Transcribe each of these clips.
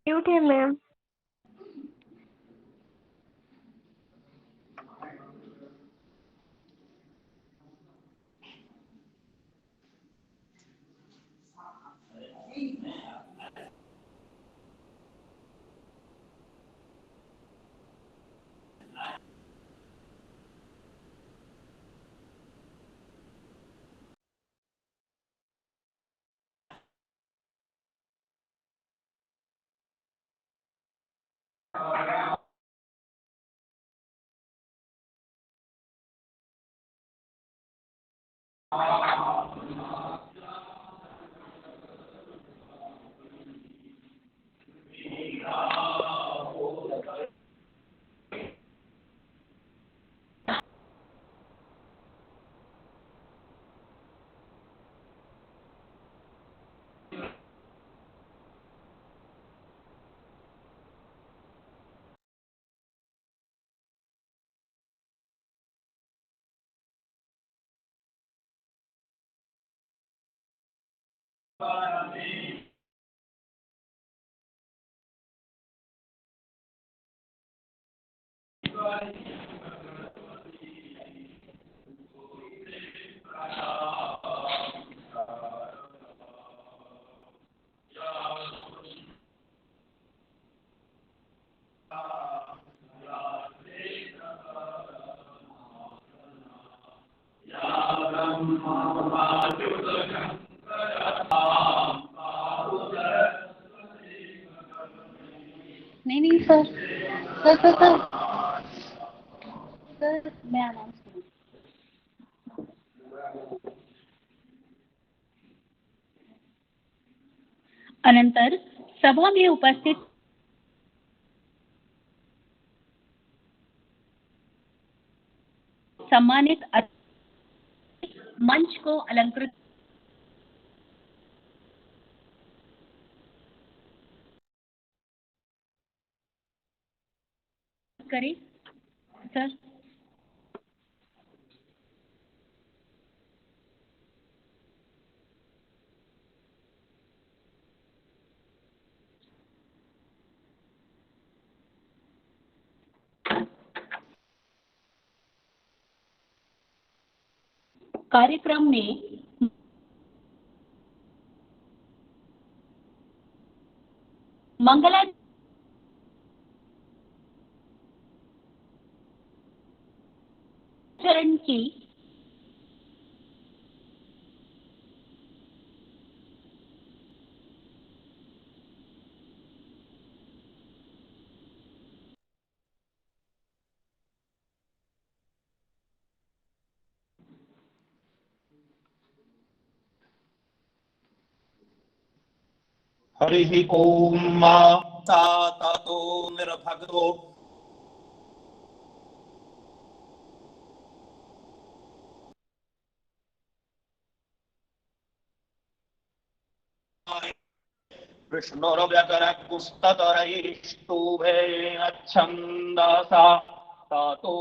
Cute है ma'am. नहीं नहीं sir, sir sir sir sir मैं अनाउंस करूँ। अनंतर सभा में उपस्थित सम्मानित मंच को अलंकृत करें। सर कार्यक्रम में मंगलाचरण की हरिः ओम ततो निर्भगतो विष्णुर्व्यगरपुस्ततरैष्टुभेन छन्दसा ततो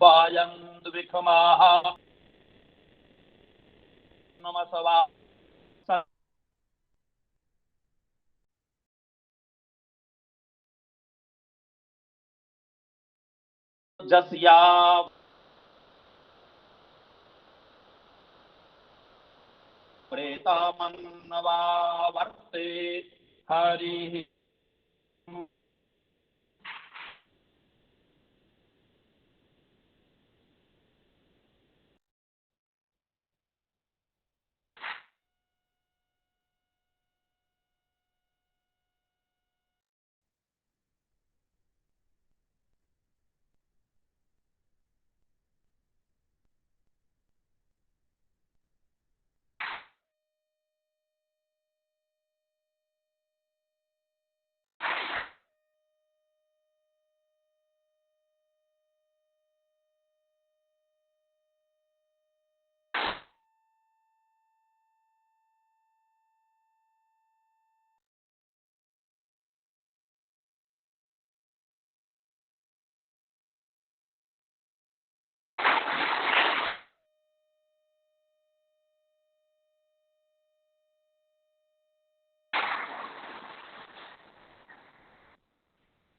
वायन्तु विखमाः नमस्वा जस्या प्रेतामन्नवा वर्ते हरिः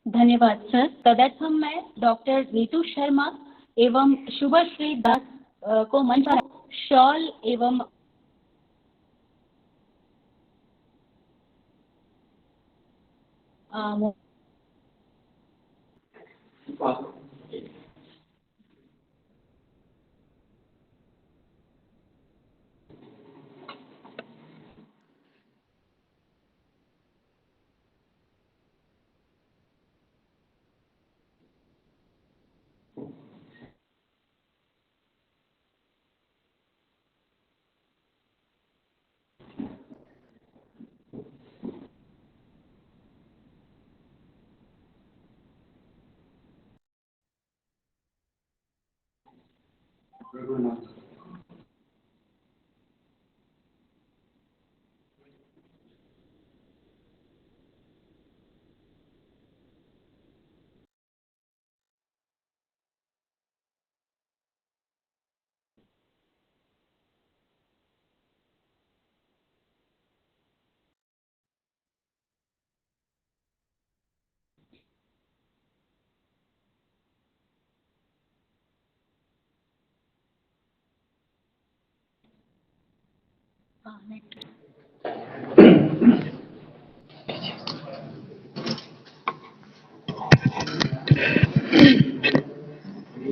धन्यवाद सर। तदर्थम मैं डॉक्टर नीतू शर्मा एवं शुभश्री दास को मंच पर शॉल एवं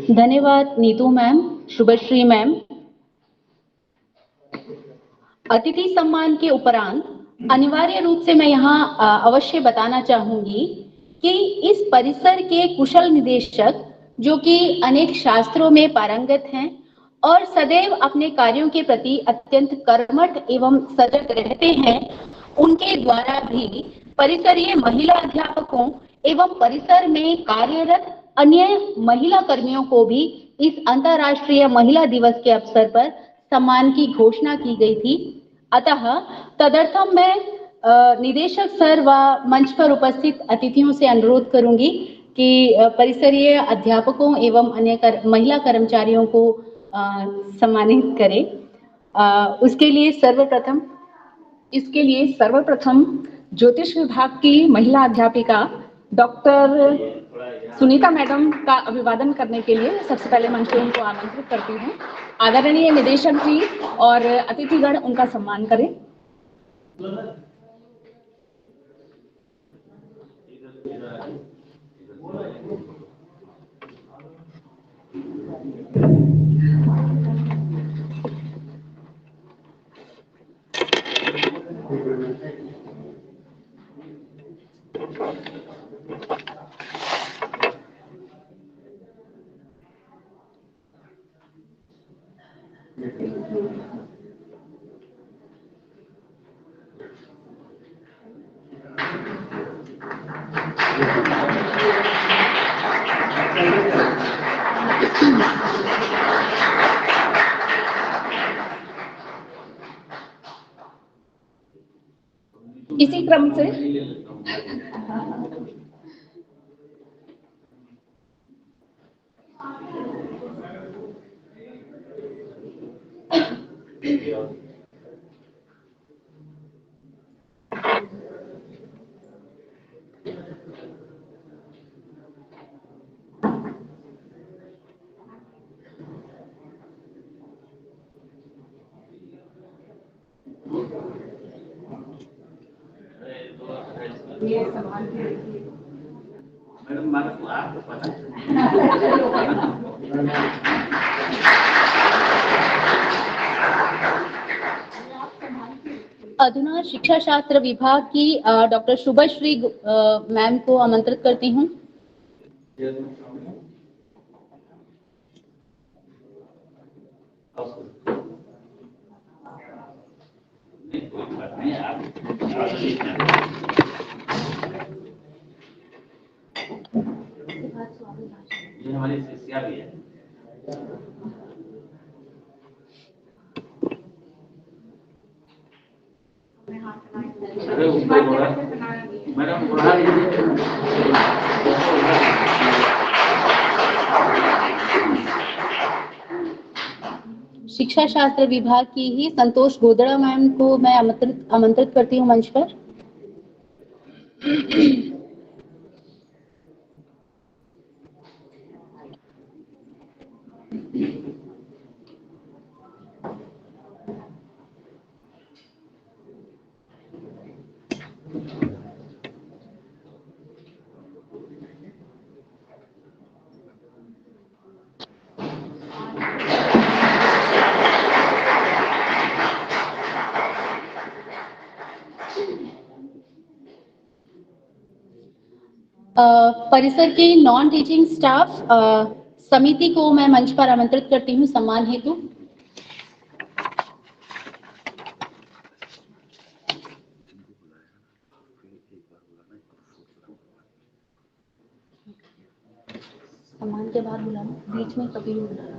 धन्यवाद नीतू मैम, शुभश्री मैम। अतिथि सम्मान के उपरांत अनिवार्य रूप से मैं यहाँ अवश्य बताना चाहूंगी कि इस परिसर के कुशल निदेशक, जो कि अनेक शास्त्रों में पारंगत हैं और सदैव अपने कार्यों के प्रति अत्यंत कर्मठ एवं सजग रहते हैं, उनके द्वारा भी परिसरीय महिला अध्यापकों एवं परिसर में कार्यरत अन्य महिला कर्मियों को भी इस अंतर्राष्ट्रीय महिला दिवस के अवसर पर सम्मान की घोषणा की गई थी। अतः तदर्थम मैं निदेशक सर व मंच पर उपस्थित अतिथियों से अनुरोध करूंगी कि परिसरीय अध्यापकों एवं अन्य महिला कर्मचारियों को सम्मानित करें। इसके लिए सर्वप्रथम ज्योतिष विभाग की महिला अध्यापिका डॉक्टर सुनीता मैडम का अभिवादन करने के लिए सबसे पहले मंच पर उनको आमंत्रित करती हूँ। आदरणीय निदेशक जी और अतिथिगण उनका सम्मान करें। इसी क्रम से अधुना शिक्षा शास्त्र विभाग की डॉक्टर शुभश्री मैम को आमंत्रित करती हूँ। ये हमारी शिष्या भी है। अरे ऊपर बोला मैडम बढ़ा शिक्षा शास्त्र विभाग की ही संतोष गोदड़ा मैम को मैं आमंत्रित करती हूँ मंच पर। परिसर की नॉन टीचिंग स्टाफ समिति को मैं मंच पर आमंत्रित करती हूँ सम्मान हेतु। सम्मान के बाद बुलाना, बीच में कभी नहीं बुलाना।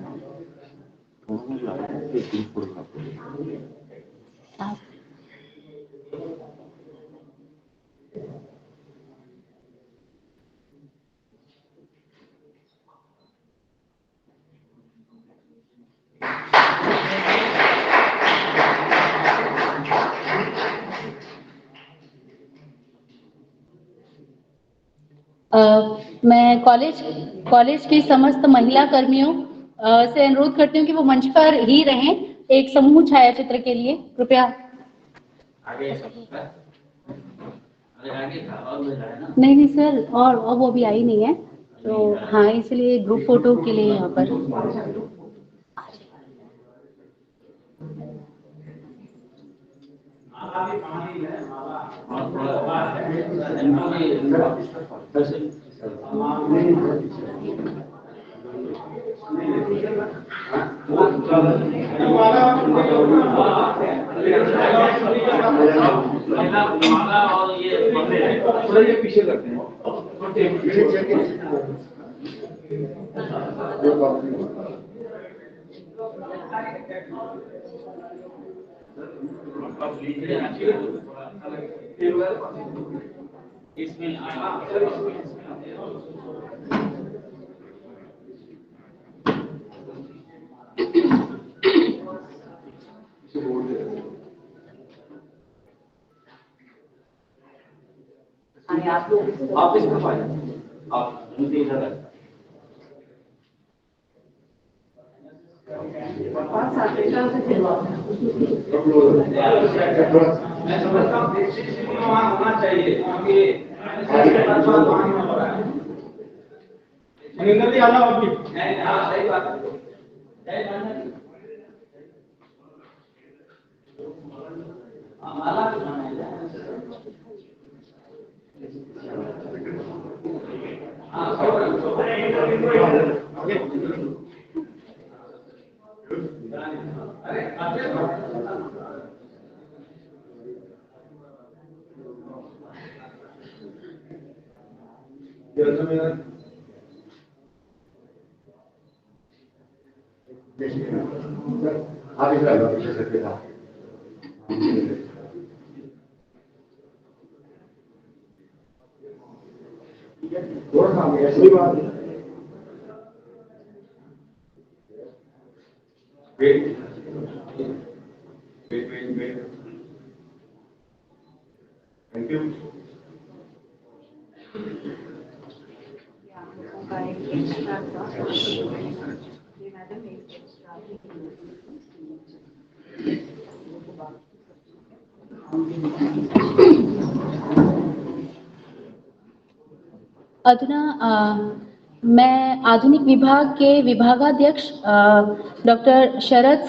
मैं कॉलेज की समस्त महिला कर्मियों से अनुरोध करती हूँ कि वो मंच पर ही रहें एक समूह छायाचित्र के लिए। कृपया आगे था और ना? नहीं सर, और वो भी आई नहीं है, तो हाँ इसलिए ग्रुप फोटो के लिए यहाँ पर। और ये पीछे करते हैं। इसमें आप इस तरफ आए, आप मुझे इधर आए। मैं समझता हूँ वहाँ होना चाहिए क्योंकि सही बात है। माला Wait. Thank you. अधुना मैं आधुनिक विभाग के विभागाध्यक्ष डॉक्टर शरद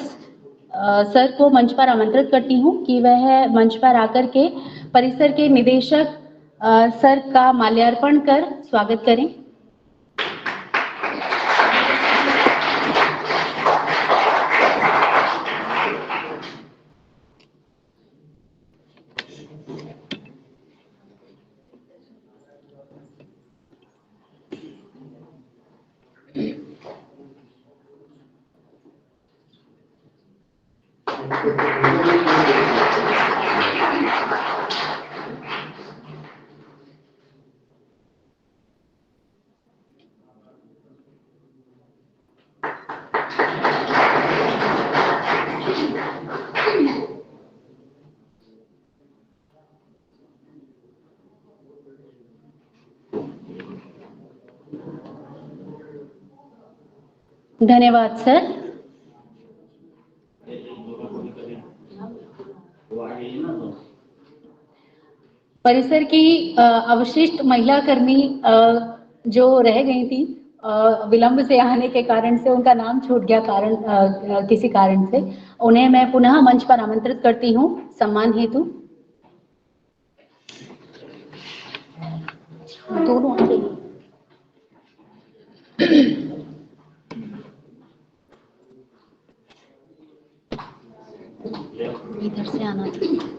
सर को मंच पर आमंत्रित करती हूँ कि वह मंच पर आकर के परिसर के निदेशक सर का माल्यार्पण कर स्वागत करें। धन्यवाद सर। परिसर की अवशिष्ट महिला कर्मी जो रह गई थी विलंब से आने के कारण से, उनका नाम छूट गया किसी कारण से, उन्हें मैं पुनः मंच पर आमंत्रित करती हूँ सम्मान हेतु। दोनों आ जाइए। इधर से आना था।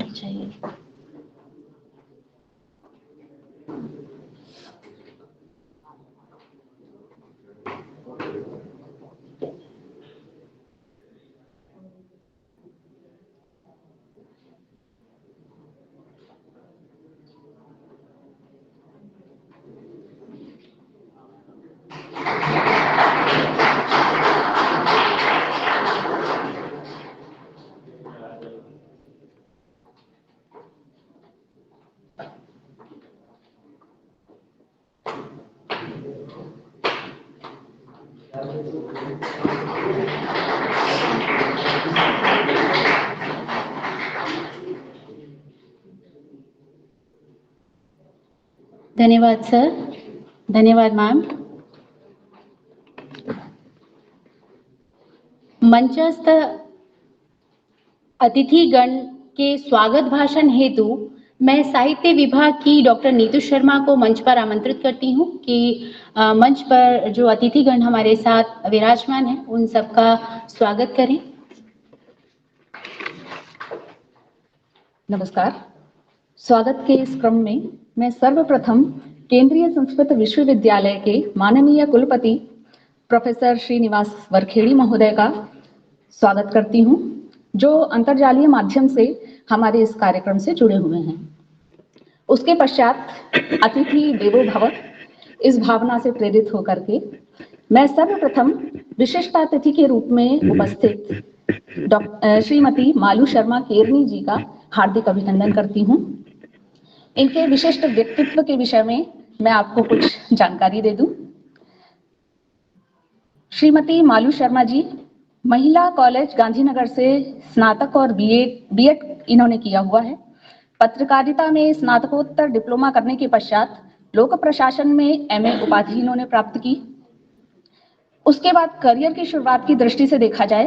चाहिए। धन्यवाद सर, धन्यवाद मैम। मंचस्थ अतिथिगण के स्वागत भाषण हेतु मैं साहित्य विभाग की डॉक्टर नीतू शर्मा को मंच पर आमंत्रित करती हूँ कि मंच पर जो अतिथिगण हमारे साथ विराजमान हैं उन सबका स्वागत करें। नमस्कार। स्वागत के इस क्रम में मैं सर्वप्रथम केंद्रीय संस्कृत विश्वविद्यालय के माननीय कुलपति प्रोफेसर श्रीनिवास वरखेड़ी महोदय का स्वागत करती हूं, जो अंतर्जालीय माध्यम से हमारे इस कार्यक्रम से जुड़े हुए हैं। उसके पश्चात अतिथि देवो भव इस भावना से प्रेरित होकर के मैं सर्वप्रथम विशिष्टातिथि के रूप में उपस्थित श्रीमती मालू शर्मा केरनी जी का हार्दिक अभिनंदन करती हूं। इनके विशिष्ट व्यक्तित्व के विषय में मैं आपको कुछ जानकारी दे दूं। श्रीमती मालू शर्मा जी महिला कॉलेज गांधीनगर से स्नातक और बीएड इन्होंने किया हुआ है। पत्रकारिता में स्नातकोत्तर डिप्लोमा करने के पश्चात लोक प्रशासन में एमए उपाधि इन्होंने प्राप्त की। उसके बाद करियर की शुरुआत की दृष्टि से देखा जाए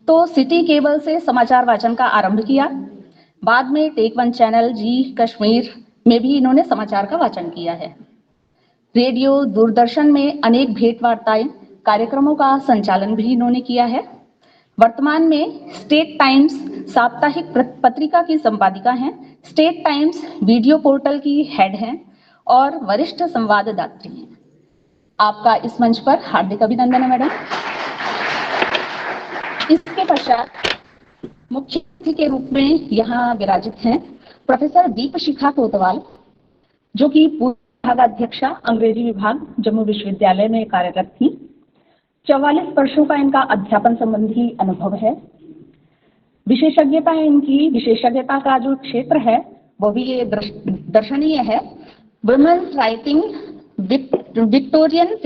तो सिटी केबल से समाचार वाचन का आरंभ किया। बाद में टेक वन चैनल जी कश्मीर में भी इन्होंने समाचार का वाचन किया है। रेडियो दूरदर्शन में अनेक भेंट वार्ताएं कार्यक्रमों का संचालन भी इन्होंने किया है। वर्तमान में स्टेट टाइम्स साप्ताहिक पत्रिका की संपादिका हैं, स्टेट टाइम्स वीडियो पोर्टल की हेड हैं और वरिष्ठ संवाददात्री हैं। आपका इस मंच पर हार्दिक अभिनंदन है मैडम। इसके पश्चात मुख्य अतिथि के रूप में यहाँ विराजित हैं प्रोफेसर दीपशिखा कोतवाल, जो कि पूर्व विभागाध्यक्षा अंग्रेजी विभाग जम्मू विश्वविद्यालय में कार्यरत थी। 44 वर्षों का इनका अध्यापन संबंधी अनुभव है। विशेषज्ञता का जो क्षेत्र है वो भी ये दर्शनीय है। Women's writing, Victorian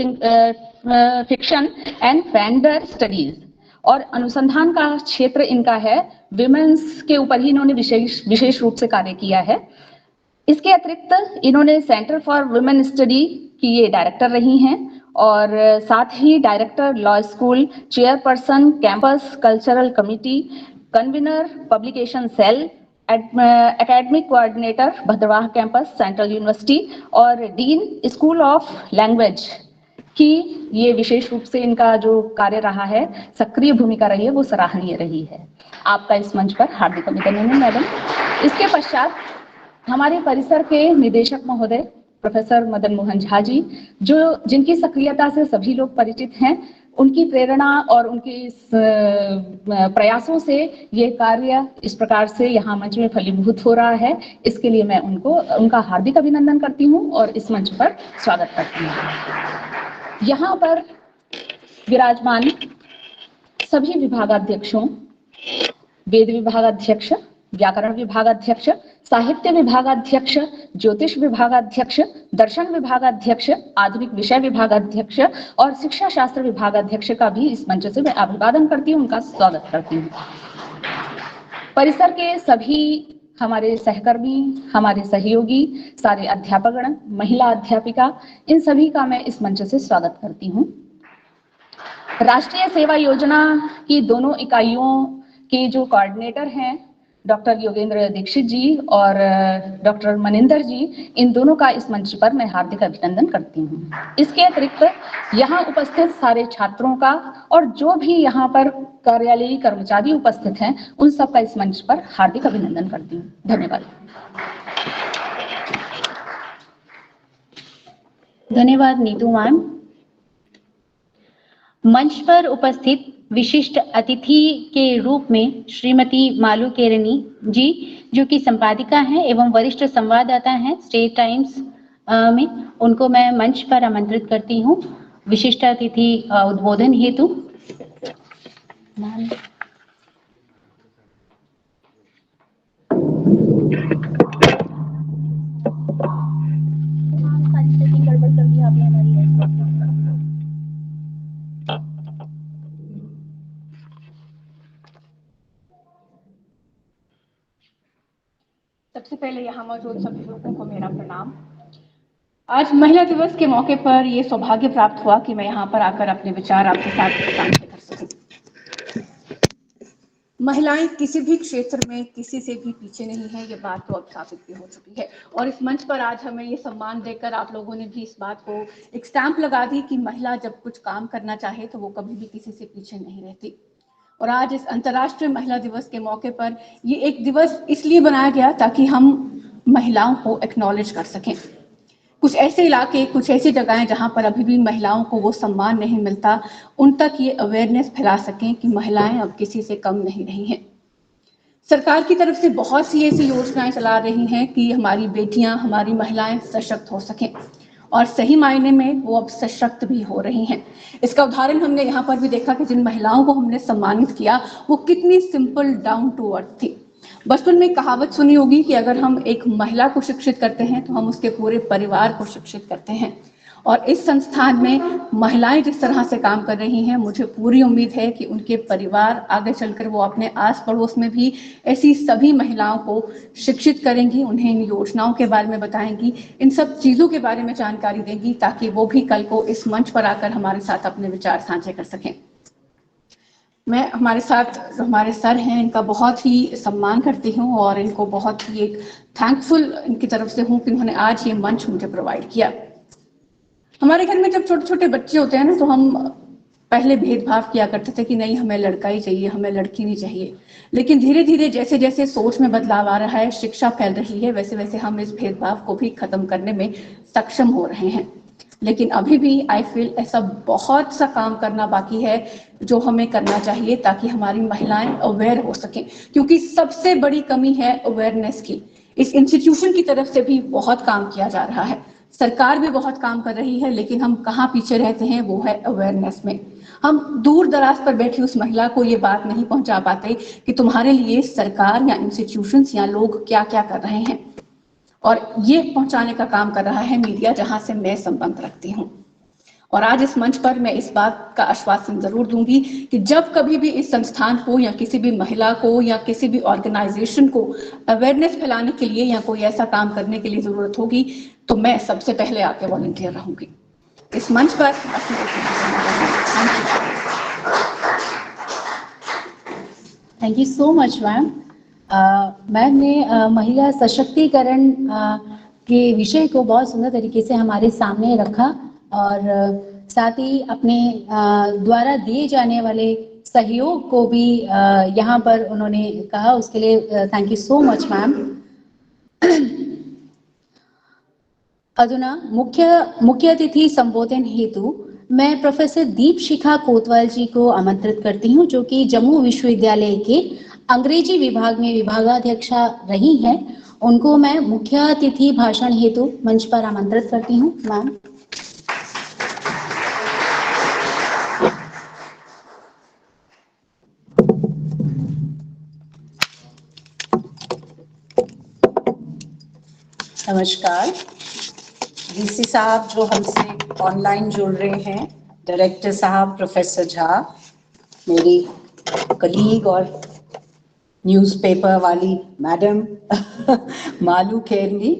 fiction and gender studies, और अनुसंधान का क्षेत्र इनका है विमेन्स के ऊपर ही इन्होंने विशेष रूप से कार्य किया है। इसके अतिरिक्त इन्होंने सेंटर फॉर वुमेन स्टडी की ये डायरेक्टर रही हैं और साथ ही director law school, chairperson campus cultural committee, convener publication cell, academic coordinator Bhaderwah campus central university और डीन स्कूल ऑफ लैंग्वेज की ये विशेष रूप से इनका जो कार्य रहा है, सक्रिय भूमिका रही है, वो सराहनीय रही है। आपका इस मंच पर हार्दिक अभिनंदन मैडम। इसके पश्चात हमारे परिसर के निदेशक महोदय प्रोफेसर मदन मोहन झा जी, जिनकी सक्रियता से सभी लोग परिचित हैं, उनकी प्रेरणा और उनके इस प्रयासों से ये कार्य इस प्रकार से यहाँ मंच में फलीभूत हो रहा है, इसके लिए मैं उनका हार्दिक अभिनंदन करती हूँ और इस मंच पर स्वागत करती हूँ। यहाँ पर विराजमान सभी विभागाध्यक्षों, वेद विभागाध्यक्ष, व्याकरण विभागाध्यक्ष, साहित्य विभागाध्यक्ष, ज्योतिष विभागाध्यक्ष, दर्शन विभागाध्यक्ष, आधुनिक विषय विभागाध्यक्ष और शिक्षा शास्त्र विभागाध्यक्ष का भी इस मंच से मैं अभिवादन करती हूँ, उनका स्वागत करती हूँ। परिसर के सभी हमारे सहकर्मी, हमारे सहयोगी, सारे अध्यापकगण, महिला अध्यापिका, इन सभी का मैं इस मंच से स्वागत करती हूँ। राष्ट्रीय सेवा योजना की दोनों इकाइयों के जो कोऑर्डिनेटर हैं डॉक्टर योगेंद्र दीक्षित जी और डॉक्टर मनिंदर जी, इन दोनों का इस मंच पर मैं हार्दिक अभिनंदन करती हूँ। इसके अतिरिक्त यहाँ उपस्थित सारे छात्रों का और जो भी यहाँ पर कार्यालयीन कर्मचारी उपस्थित हैं, उन सबका इस मंच पर हार्दिक अभिनंदन करती हूँ। धन्यवाद। धन्यवाद नीतू मैम। मंच पर उपस्थित विशिष्ट अतिथि के रूप में श्रीमती मालू केरनी जी, जो कि संपादिका हैं एवं वरिष्ठ संवाददाता हैं स्टेट टाइम्स में, उनको मैं मंच पर आमंत्रित करती हूँ विशिष्ट अतिथि उद्बोधन हेतु। सबसे पहले यहाँ मौजूद सभी लोगों को मेरा प्रणाम। आज महिला दिवस के मौके पर ये सौभाग्य प्राप्त हुआ कि मैं यहाँ पर आकर अपने विचार आपके साथ साझा कर सकूं। महिलाएं किसी भी क्षेत्र में किसी से भी पीछे नहीं है, ये बात तो अब साबित भी हो चुकी है और इस मंच पर आज हमें ये सम्मान देकर आप लोगों ने भी इस बात को एक स्टैंप लगा दी कि महिला जब कुछ काम करना चाहे तो वो कभी भी किसी से पीछे नहीं रहती। और आज इस अंतर्राष्ट्रीय महिला दिवस के मौके पर ये एक दिवस इसलिए बनाया गया ताकि हम महिलाओं को एक्नॉलेज कर सकें। कुछ ऐसे इलाके, कुछ ऐसी जगहें जहां पर अभी भी महिलाओं को वो सम्मान नहीं मिलता, उन तक ये अवेयरनेस फैला सकें कि महिलाएं अब किसी से कम नहीं रही हैं। सरकार की तरफ से बहुत सी ऐसी योजनाएं चला रही हैं कि हमारी बेटियां, हमारी महिलाएं सशक्त हो सकें और सही मायने में वो अब सशक्त भी हो रही हैं। इसका उदाहरण हमने यहाँ पर भी देखा कि जिन महिलाओं को हमने सम्मानित किया वो कितनी सिंपल, डाउन टू अर्थ थी। बचपन में कहावत सुनी होगी कि अगर हम एक महिला को शिक्षित करते हैं तो हम उसके पूरे परिवार को शिक्षित करते हैं। और इस संस्थान में महिलाएं जिस तरह से काम कर रही हैं, मुझे पूरी उम्मीद है कि उनके परिवार आगे चलकर वो अपने आस पड़ोस में भी ऐसी सभी महिलाओं को शिक्षित करेंगी, उन्हें इन योजनाओं के बारे में बताएंगी, इन सब चीज़ों के बारे में जानकारी देंगी ताकि वो भी कल को इस मंच पर आकर हमारे साथ अपने विचार साझे कर सकें। मैं हमारे साथ जो हमारे सर हैं इनका बहुत ही सम्मान करती हूँ और इनको बहुत ही एक थैंकफुल इनकी तरफ से हूँ कि उन्होंने आज ये मंच मुझे प्रोवाइड किया। हमारे घर में जब छोटे छोटे बच्चे होते हैं ना तो हम पहले भेदभाव किया करते थे कि नहीं हमें लड़का ही चाहिए, हमें लड़की नहीं चाहिए। लेकिन धीरे धीरे जैसे जैसे सोच में बदलाव आ रहा है, शिक्षा फैल रही है, वैसे वैसे हम इस भेदभाव को भी खत्म करने में सक्षम हो रहे हैं। लेकिन अभी भी आई फील ऐसा बहुत सा काम करना बाकी है जो हमें करना चाहिए ताकि हमारी महिलाएं अवेयर हो सकें, क्योंकि सबसे बड़ी कमी है अवेयरनेस की। इस इंस्टीट्यूशन की तरफ से भी बहुत काम किया जा रहा है, सरकार भी बहुत काम कर रही है, लेकिन हम कहाँ पीछे रहते हैं वो है अवेयरनेस में। हम दूर दराज पर बैठी उस महिला को ये बात नहीं पहुंचा पाते कि तुम्हारे लिए सरकार या इंस्टीट्यूशंस या लोग क्या क्या कर रहे हैं, और ये पहुंचाने का काम कर रहा है मीडिया, जहां से मैं संबंध रखती हूँ। और आज इस मंच पर मैं इस बात का आश्वासन जरूर दूंगी कि जब कभी भी इस संस्थान को या किसी भी महिला को या किसी भी ऑर्गेनाइजेशन को अवेयरनेस फैलाने के लिए या कोई ऐसा काम करने के लिए जरूरत होगी तो मैं सबसे पहले आके वॉलंटियर रहूंगी इस मंच पर। Thank you so much ma'am. Ma'am ने महिला सशक्तिकरण के विषय को बहुत सुंदर तरीके से हमारे सामने रखा और साथ ही अपने द्वारा दिए जाने वाले सहयोग को भी यहाँ पर उन्होंने कहा, उसके लिए thank you so much ma'am. अधुना मुख्य अतिथि संबोधन हेतु मैं प्रोफेसर दीपशिखा कोतवाल जी को आमंत्रित करती हूँ, जो कि जम्मू विश्वविद्यालय के अंग्रेजी विभाग में विभागाध्यक्षा रही हैं। उनको मैं मुख्य अतिथि भाषण हेतु मंच पर आमंत्रित करती हूँ। मैम। नमस्कार। डीसी साहब जो हमसे ऑनलाइन जुड़ रहे हैं, डायरेक्टर साहब प्रोफेसर झा, मेरी कलीग और न्यूज़पेपर वाली मैडम मालू केरनी,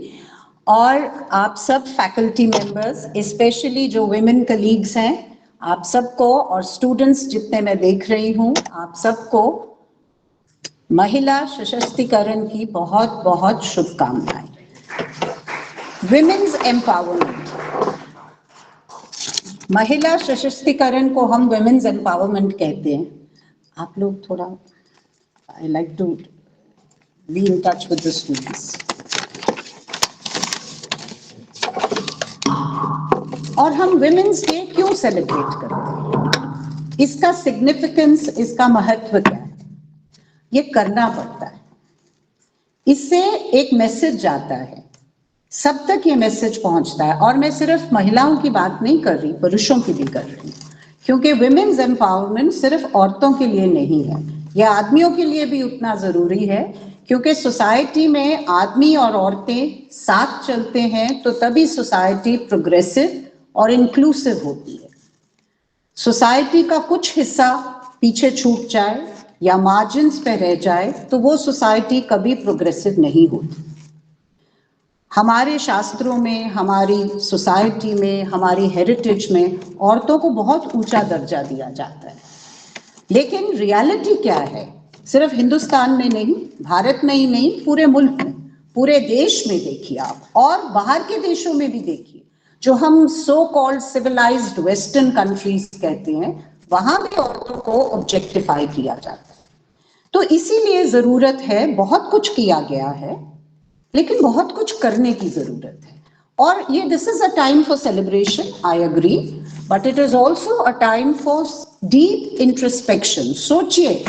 और आप सब फैकल्टी मेंबर्स, स्पेशली जो विमेन कलीग्स हैं, आप सबको, और स्टूडेंट्स जितने मैं देख रही हूँ, आप सबको महिला सशक्तिकरण की बहुत बहुत शुभकामनाएं। विमेन्स एम्पावरमेंट, महिला सशक्तिकरण को हम विमेन्स एम्पावरमेंट कहते हैं। आप लोग थोड़ा, I like to be in touch with the students. और हम विमेन्स डे क्यों सेलिब्रेट करते हैं, इसका सिग्निफिकेंस, इसका महत्व क्या है? ये करना पड़ता है, इससे एक मैसेज जाता है, सब तक ये मैसेज पहुंचता है। और मैं सिर्फ महिलाओं की बात नहीं कर रही, पुरुषों की भी कर रही हूँ, क्योंकि विमेन्स एम्पावरमेंट सिर्फ औरतों के लिए नहीं है, यह आदमियों के लिए भी उतना जरूरी है। क्योंकि सोसाइटी में आदमी और औरतें साथ चलते हैं तो तभी सोसाइटी प्रोग्रेसिव और इंक्लूसिव होती है। सोसाइटी का कुछ हिस्सा पीछे छूट जाए या मार्जिन्स पे रह जाए तो वो सोसाइटी कभी प्रोग्रेसिव नहीं होती। हमारे शास्त्रों में, हमारी सोसाइटी में, हमारी हेरिटेज में औरतों को बहुत ऊंचा दर्जा दिया जाता है, लेकिन रियलिटी क्या है? सिर्फ हिंदुस्तान में नहीं, भारत में ही नहीं, पूरे मुल्क में, पूरे देश में देखिए आप, और बाहर के देशों में भी देखिए, जो हम so called civilised western countries कहते हैं, वहां भी औरतों को ऑब्जेक्टिफाई किया जाता है। तो इसीलिए जरूरत है, बहुत कुछ किया गया है लेकिन बहुत कुछ करने की जरूरत है। और ये this is a time for celebration, I agree, but it is also a time for deep introspection. सोचिए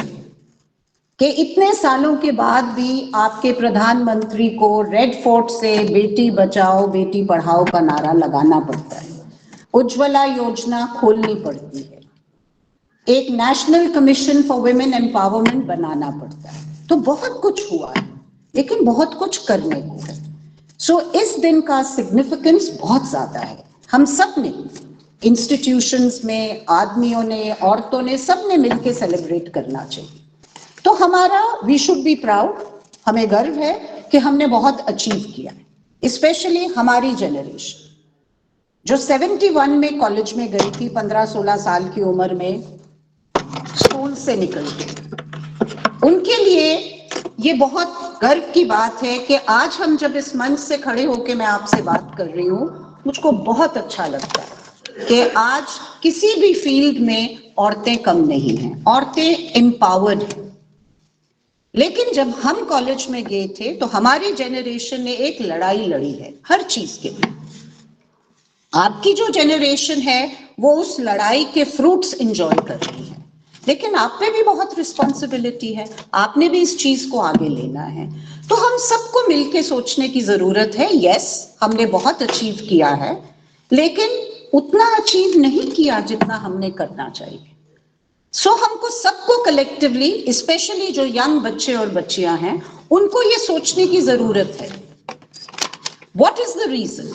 कि इतने सालों के बाद भी आपके प्रधानमंत्री को रेड फोर्ट से बेटी बचाओ बेटी पढ़ाओ का नारा लगाना पड़ता है, उज्ज्वला योजना खोलनी पड़ती है, एक national commission for women empowerment बनाना पड़ता है। तो बहुत कुछ हुआ है, लेकिन बहुत कुछ करने को है। सो इस दिन का सिग्निफिकेंस बहुत ज्यादा है। हम सब ने, इंस्टीट्यूशंस में, आदमियों ने, औरतों ने, सब ने मिलकर सेलिब्रेट करना चाहिए। तो हमारा, वी शुड बी प्राउड, हमें गर्व है कि हमने बहुत अचीव किया है। स्पेशली हमारी जनरेशन जो 71 में कॉलेज में गई थी, 15-16 साल की उम्र में स्कूल से निकल के, उनके लिए ये बहुत गर्व की बात है कि आज हम जब इस मंच से खड़े होकर मैं आपसे बात कर रही हूँ, मुझको बहुत अच्छा लगता है कि आज किसी भी फील्ड में औरतें कम नहीं हैं, औरतें एम्पावर्ड हैं। लेकिन जब हम कॉलेज में गए थे तो हमारी जनरेशन ने एक लड़ाई लड़ी है हर चीज के लिए। आपकी जो जनरेशन है वो उस लड़ाई के फ्रूट्स एंजॉय कर रही है, लेकिन आप पे भी बहुत रिस्पॉन्सिबिलिटी है, आपने भी इस चीज को आगे लेना है। तो हम सबको मिलके सोचने की जरूरत है। यस, हमने बहुत अचीव किया है, लेकिन उतना अचीव नहीं किया जितना हमने करना चाहिए। सो हमको सबको कलेक्टिवली, स्पेशली जो यंग बच्चे और बच्चियां हैं, उनको ये सोचने की जरूरत है, व्हाट इज द रीजन?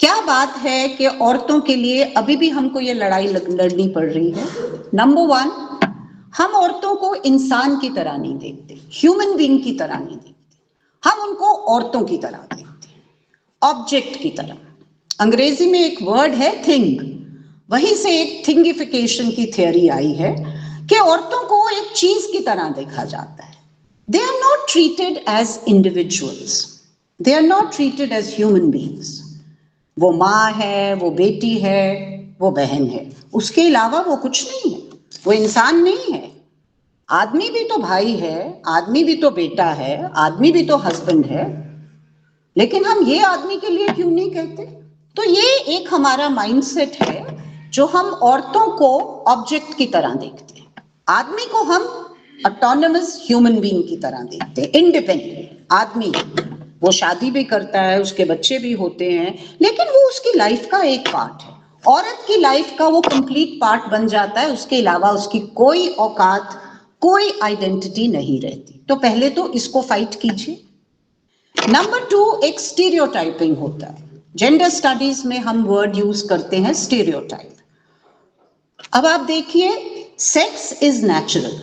क्या बात है कि औरतों के लिए अभी भी हमको ये लड़ाई लड़नी पड़ रही है? नंबर 1, हम औरतों को इंसान की तरह नहीं देखते, ह्यूमन बीइंग की तरह नहीं देखते, हम उनको औरतों की तरह देखते हैं, ऑब्जेक्ट की तरह। अंग्रेजी में एक वर्ड है थिंग, वहीं से एक थिंगिफिकेशन की थ्योरी आई है कि औरतों को एक चीज की तरह देखा जाता है। They are not treated as individuals, they are not treated as human beings. वो माँ है, वो बेटी है, वो बहन है, उसके अलावा वो कुछ नहीं है, वो इंसान नहीं है। आदमी भी तो भाई है, आदमी भी तो बेटा है, आदमी भी तो हस्बैंड है, लेकिन हम ये आदमी के लिए क्यों नहीं कहते? तो ये एक हमारा माइंडसेट है जो हम औरतों को ऑब्जेक्ट की तरह देखते हैं, आदमी को हम ऑटोनमस ह्यूमन बीइंग की तरह देखते हैं, इंडिपेंडेंट आदमी। वो शादी भी करता है, उसके बच्चे भी होते हैं, लेकिन वो उसकी लाइफ का एक पार्ट है। औरत की लाइफ का वो कंप्लीट पार्ट बन जाता है, उसके अलावा उसकी कोई औकात, कोई आइडेंटिटी नहीं रहती। तो पहले तो इसको फाइट कीजिए। नंबर 2, एक स्टीरियोटाइपिंग होता है। जेंडर स्टडीज में हम वर्ड यूज करते हैं स्टीरियोटाइप। अब आप देखिए, sex is natural,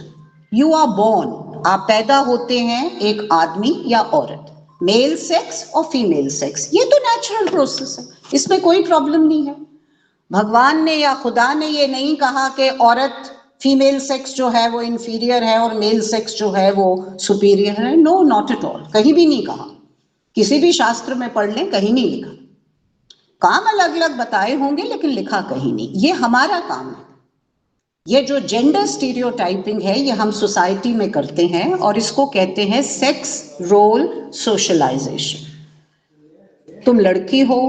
you are born, आप पैदा होते हैं एक आदमी या औरत, मेल सेक्स और फीमेल सेक्स, ये तो नेचुरल प्रोसेस है, इसमें कोई प्रॉब्लम नहीं है। भगवान ने या खुदा ने ये नहीं कहा कि औरत फीमेल सेक्स जो है वो इंफीरियर है और मेल सेक्स जो है वो सुपीरियर है। नो, नॉट एट ऑल, कहीं भी नहीं कहा। किसी भी शास्त्र में पढ़ लें, कहीं नहीं लिखा। काम अलग अलग बताए होंगे लेकिन लिखा कहीं नहीं। ये हमारा काम है। ये जो जेंडर स्टीरियोटाइपिंग है ये हम सोसाइटी में करते हैं और इसको कहते हैं सेक्स रोल सोशलाइजेशन। तुम लड़की हो,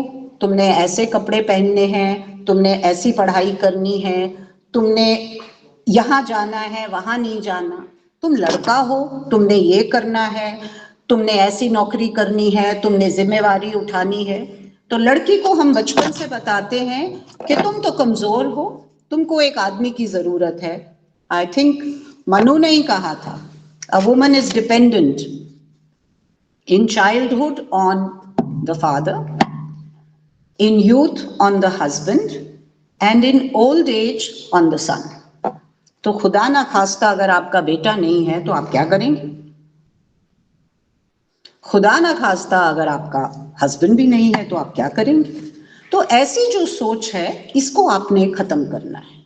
तुमने ऐसे कपड़े पहनने हैं, तुमने ऐसी पढ़ाई करनी है, तुमने यहाँ जाना है, वहां नहीं जाना। तुम लड़का हो, तुमने ये करना है, तुमने ऐसी नौकरी करनी है, तुमने जिम्मेवारी उठानी है। तो लड़की को हम बचपन से बताते हैं कि तुम तो कमजोर हो, तुमको एक आदमी की जरूरत है। आई थिंक मनु ने ही कहा था, a woman is dependent in childhood on the father, in youth on the husband, and in old age on the son. तो खुदा ना खास्ता अगर आपका बेटा नहीं है तो आप क्या करेंगे? खुदा ना खास्ता अगर आपका हस्बैंड भी नहीं है तो आप क्या करेंगे? तो ऐसी जो सोच है इसको आपने खत्म करना है।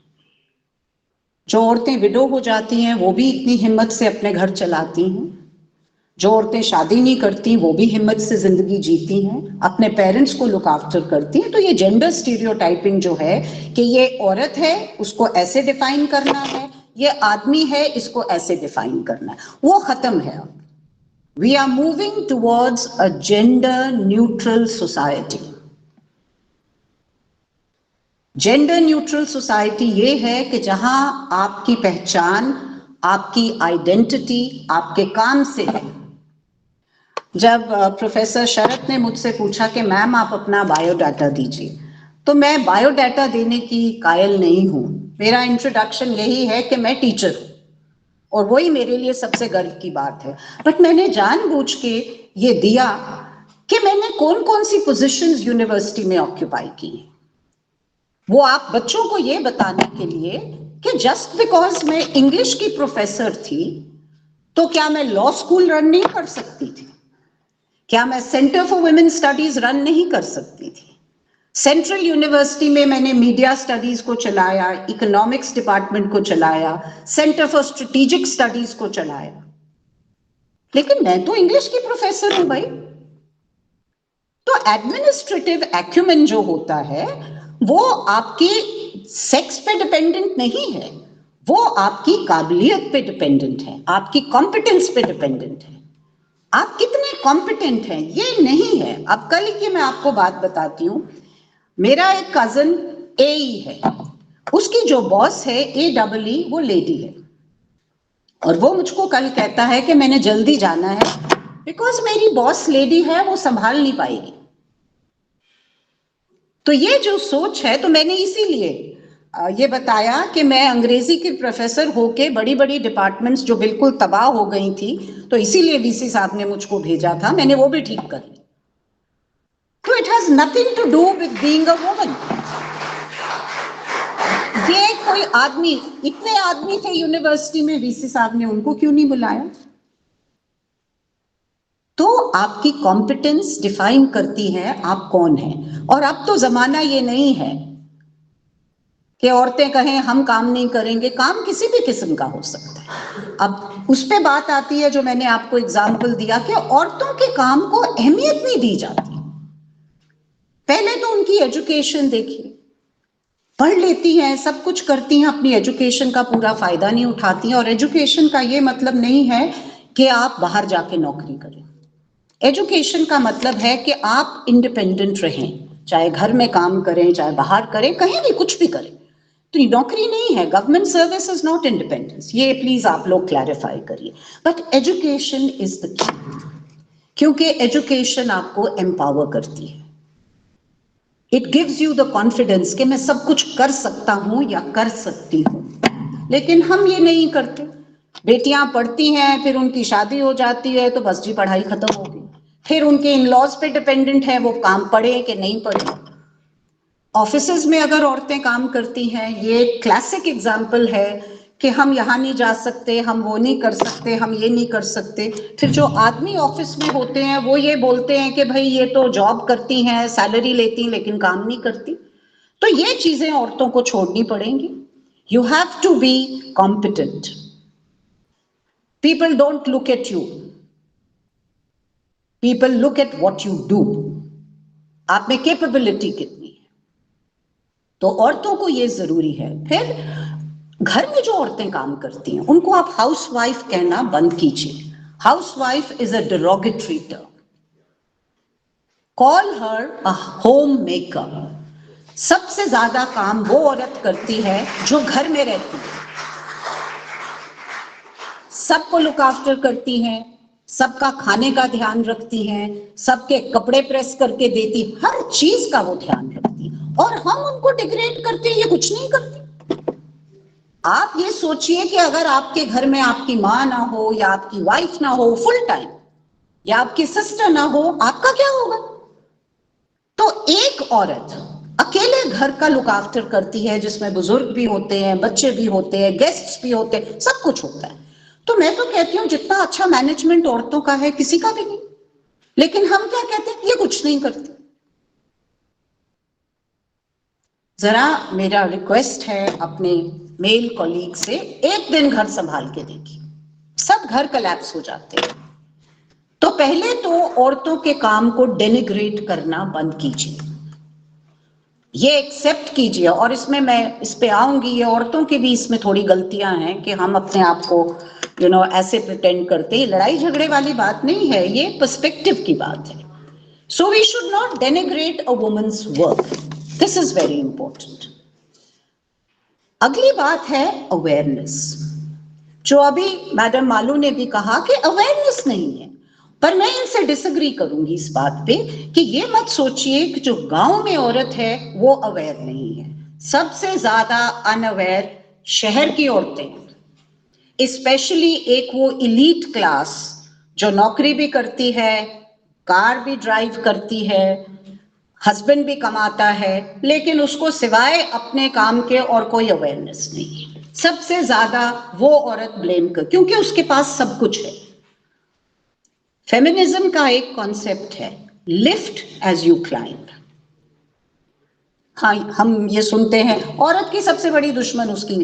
जो औरतें विडो हो जाती हैं वो भी इतनी हिम्मत से अपने घर चलाती हैं। जो औरतें शादी नहीं करती वो भी हिम्मत से जिंदगी जीती हैं, अपने पेरेंट्स को लुक आफ्टर करती हैं। तो ये जेंडर स्टीरियोटाइपिंग जो है कि ये औरत है उसको ऐसे डिफाइन करना है, ये आदमी है इसको ऐसे डिफाइन करना है, वो खत्म है अब। We are moving towards a gender neutral society. Gender neutral society ये है कि जहां आपकी पहचान, आपकी आइडेंटिटी आपके काम से है। जब प्रोफेसर शरद ने मुझसे पूछा कि मैम आप अपना बायोडाटा दीजिए, तो मैं बायोडाटा देने की कायल नहीं हूं। मेरा इंट्रोडक्शन यही है कि मैं टीचर हूं और वही मेरे लिए सबसे गर्व की बात है। बट मैंने जानबूझ के ये दिया कि मैंने कौन कौन सी पोजीशंस यूनिवर्सिटी में ऑक्यूपाई की। वो आप बच्चों को ये बताने के लिए कि जस्ट बिकॉज मैं इंग्लिश की प्रोफेसर थी तो क्या मैं लॉ स्कूल रन नहीं कर सकती थी? क्या मैं centre for women studies run नहीं कर सकती थी? सेंट्रल यूनिवर्सिटी में मैंने मीडिया स्टडीज को चलाया, इकोनॉमिक्स डिपार्टमेंट को चलाया, सेंटर फॉर स्ट्रेटेजिक स्टडीज को चलाया, लेकिन मैं तो इंग्लिश की प्रोफेसर हूं भाई। तो एडमिनिस्ट्रेटिव एक्यूमेन जो होता है वो आपकी सेक्स पे डिपेंडेंट नहीं है, वो आपकी काबिलियत पे डिपेंडेंट है, आपकी कॉम्पिटेंस पे डिपेंडेंट है। आप कितने कॉम्पिटेंट हैं ये नहीं है। अब कल की मैं आपको बात बताती हूँ। मेरा एक कजन एई है, उसकी जो बॉस है AEE वो लेडी है, और वो मुझको कल कहता है कि मैंने जल्दी जाना है बिकॉज मेरी बॉस लेडी है, वो संभाल नहीं पाएगी। तो ये जो सोच है, तो मैंने इसीलिए ये बताया कि मैं अंग्रेजी की प्रोफेसर होके बड़ी बड़ी डिपार्टमेंट्स जो बिल्कुल तबाह हो गई थी, तो इसीलिए VC साहब ने मुझको भेजा था, मैंने वो भी ठीक कर ली। तो it has nothing to do with being a woman. ये कोई आदमी, इतने आदमी थे यूनिवर्सिटी में, VC साहब ने उनको क्यों नहीं बुलाया? तो आपकी कॉम्पिटेंस डिफाइन करती है आप कौन हैं। और अब तो जमाना ये नहीं है कि औरतें कहें हम काम नहीं करेंगे। काम किसी भी किस्म का हो सकता है। अब उस पे बात आती है जो मैंने आपको एग्जाम्पल दिया कि औरतों के काम को अहमियत नहीं दी जाती। पहले तो उनकी एजुकेशन देखिए, पढ़ लेती हैं, सब कुछ करती हैं, अपनी एजुकेशन का पूरा फायदा नहीं उठाती हैं। और एजुकेशन का ये मतलब नहीं है कि आप बाहर जाके नौकरी करें। एजुकेशन का मतलब है कि आप इंडिपेंडेंट रहें, चाहे घर में काम करें, चाहे बाहर करें, कहीं भी कुछ भी करें। तो ये नौकरी नहीं है। Government service is not independence, ये प्लीज आप लोग क्लैरिफाई करिए। बट एजुकेशन इज द की, क्योंकि एजुकेशन आपको एम्पावर करती है। It gives you the confidence कि मैं सब कुछ कर सकता हूं या कर सकती हूं। लेकिन हम ये नहीं करते। बेटियां पढ़ती हैं, फिर उनकी शादी हो जाती है तो बस जी पढ़ाई खत्म हो गई। फिर उनके इन लॉज पे डिपेंडेंट है वो काम पढ़े कि नहीं पढ़े। ऑफिसेज में अगर औरतें काम करती हैं, ये क्लासिक एग्जाम्पल है कि हम यहाँ नहीं जा सकते, हम वो नहीं कर सकते, हम ये नहीं कर सकते। फिर जो आदमी ऑफिस में होते हैं वो ये बोलते हैं कि भाई ये तो जॉब करती हैं, सैलरी लेती लेकिन काम नहीं करती। तो ये चीजें औरतों को छोड़नी पड़ेंगी। You have to be competent. People don't look at you. People look at what you do. आप में कैपेबिलिटी कितनी है, तो औरतों को ये जरूरी है। फिर घर में जो औरतें काम करती हैं उनको आप हाउसवाइफ कहना बंद कीजिए। Housewife is a derogatory term. Call her a home maker. सबसे ज्यादा काम वो औरत करती है जो घर में रहती है, सबको लुक आफ्टर करती हैं, सबका खाने का ध्यान रखती हैं, सबके कपड़े प्रेस करके देती, हर चीज का वो ध्यान रखती है। और हम उनको डिग्रेड करते हैं, ये कुछ नहीं करती। आप ये सोचिए कि अगर आपके घर में आपकी माँ ना हो या आपकी वाइफ ना हो फुल टाइम, या आपकी सिस्टर ना हो, आपका क्या होगा? तो एक औरत अकेले घर का लुक आफ्टर करती है, जिसमें बुजुर्ग भी होते हैं, बच्चे भी होते हैं, गेस्ट्स भी होते हैं, सब कुछ होता है। तो मैं तो कहती हूँ जितना अच्छा मैनेजमेंट औरतों का है किसी का भी नहीं। लेकिन हम क्या कहते हैं, ये कुछ नहीं करती। जरा मेरा रिक्वेस्ट है अपने मेल कॉलीग से, एक दिन घर संभाल के देखिए, सब घर कोलैप्स हो जाते हैं। तो पहले तो औरतों के काम को डेनिग्रेट करना बंद कीजिए, ये एक्सेप्ट कीजिए। और इसमें मैं इस पे आऊंगी, ये औरतों की भी इसमें थोड़ी गलतियां हैं कि हम अपने आप को ऐसे प्रिटेंड करते हैं। लड़ाई झगड़े वाली बात नहीं है, ये पर्सपेक्टिव की बात है। So we should not denigrate a woman's work, this is very important. अगली बात है अवेयरनेस, जो अभी मैडम मालू ने भी कहा कि अवेयरनेस नहीं है, पर मैं इनसे डिसएग्री करूंगी इस बात पे कि ये मत सोचिए कि जो गांव में औरत है वो अवेयर नहीं है। सबसे ज्यादा अनअवेयर शहर की औरतें हैं, स्पेशली एक वो इलीट क्लास जो नौकरी भी करती है, कार भी ड्राइव करती है, हस्बैंड भी कमाता है, लेकिन उसको सिवाय अपने काम के और कोई अवेयरनेस नहीं है। सबसे ज्यादा वो औरत ब्लेम कर, क्योंकि उसके पास सब कुछ है। फेमिनिज्म का एक कॉन्सेप्ट है, लिफ्ट एज यू क्लाइंब। हाँ, हम ये सुनते हैं औरत की सबसे बड़ी दुश्मन उसकी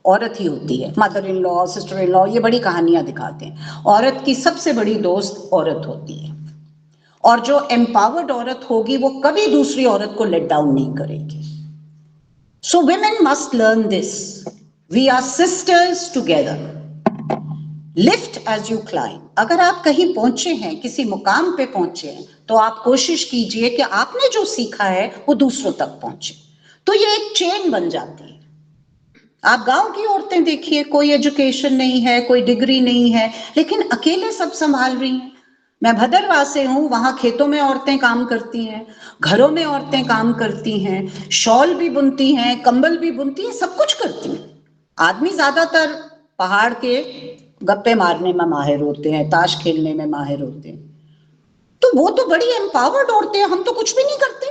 औरत ही होती है, mother in law, sister in law, ये बड़ी कहानियां दिखाते हैं। औरत की सबसे बड़ी दोस्त औरत होती है, और जो एम्पावर्ड औरत होगी वो कभी दूसरी औरत को लेट डाउन नहीं करेगी। सो women must learn this. We are sisters together. Lift as you climb. अगर आप कहीं पहुंचे हैं, किसी मुकाम पे पहुंचे हैं, तो आप कोशिश कीजिए कि आपने जो सीखा है वो दूसरों तक पहुंचे। तो ये एक चेन बन जाती है। आप गांव की औरतें देखिए, कोई एजुकेशन नहीं है, कोई डिग्री नहीं है, लेकिन अकेले सब संभाल रही हैं। मैं भदरवाह से हूं, वहां खेतों में औरतें काम करती हैं, घरों में औरतें काम करती हैं, शॉल भी बुनती हैं, कंबल भी बुनती हैं, सब कुछ करती हैं। आदमी ज्यादातर पहाड़ के गप्पे मारने में माहिर होते हैं, ताश खेलने में माहिर होते हैं। तो वो तो बड़ी एम्पावर्ड औरतें हैं, हम तो कुछ भी नहीं करते।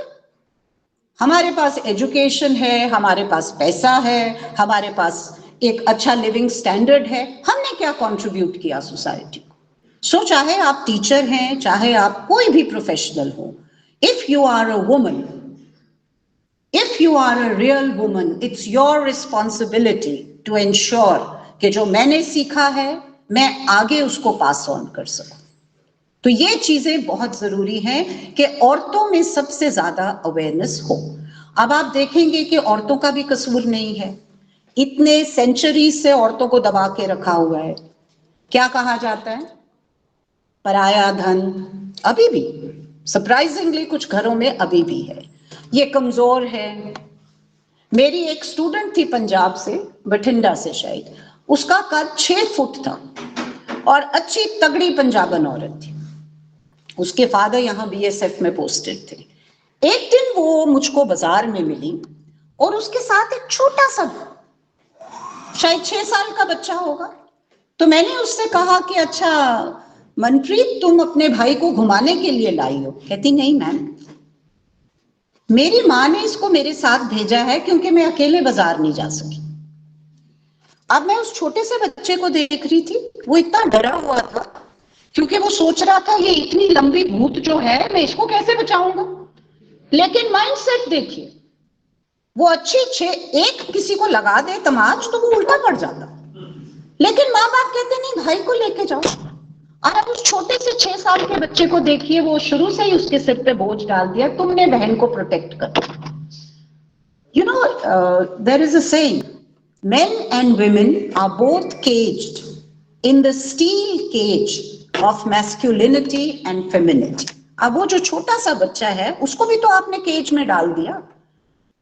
हमारे पास एजुकेशन है, हमारे पास पैसा है, हमारे पास एक अच्छा लिविंग स्टैंडर्ड है। हमने क्या कंट्रीब्यूट किया सोसाइटी को? सो चाहे आप टीचर हैं, चाहे आप कोई भी प्रोफेशनल हो, if you are a woman, if you are a real woman, it's your responsibility to ensure कि जो मैंने सीखा है मैं आगे उसको पास ऑन कर सकूं। तो ये चीजें बहुत जरूरी हैं कि औरतों में सबसे ज्यादा अवेयरनेस हो। अब आप देखेंगे कि औरतों का भी कसूर नहीं है, इतने सेंचुरी से औरतों को दबा के रखा हुआ है। क्या कहा जाता है? पराया धन। अभी भी सरप्राइजिंगली कुछ घरों में अभी भी है, ये कमजोर है। मेरी एक स्टूडेंट थी पंजाब से, बठिंडा से शायद, उसका कद 6 फुट था और अच्छी तगड़ी पंजाबन औरत थी। उसके फादर यहाँ बीएसएफ में पोस्टेड थे। एक दिन वो मुझको बाजार में मिली और उसके साथ एक छोटा सा, शायद 6 साल का बच्चा होगा। तो मैंने उससे कहा कि अच्छा मनप्रीत, तुम अपने भाई को घुमाने के लिए लाई हो? कहती नहीं मैम, मेरी माँ ने इसको मेरे साथ भेजा है क्योंकि मैं अकेले बाजार नहीं जा सकी। अब मैं उस छोटे से बच्चे को देख रही थी, वो इतना डरा हुआ था क्योंकि वो सोच रहा था ये इतनी लंबी भूत जो है, मैं इसको कैसे बचाऊंगा। लेकिन माइंडसेट देखिए, वो अच्छी एक किसी को लगा दे तमाच तो वो उल्टा पड़ जाता, लेकिन माँ बाप कहते नहीं भाई को लेके जाओ। और अब उस छोटे से 6 साल के बच्चे को देखिए, वो शुरू से ही उसके सिर पे बोझ डाल दिया, तुमने बहन को प्रोटेक्ट कर। You know, there is a saying, men and women are both caged in the steel cage of masculinity and femininity. अब वो जो छोटा सा बच्चा है उसको भी तो आपने केज में डाल दिया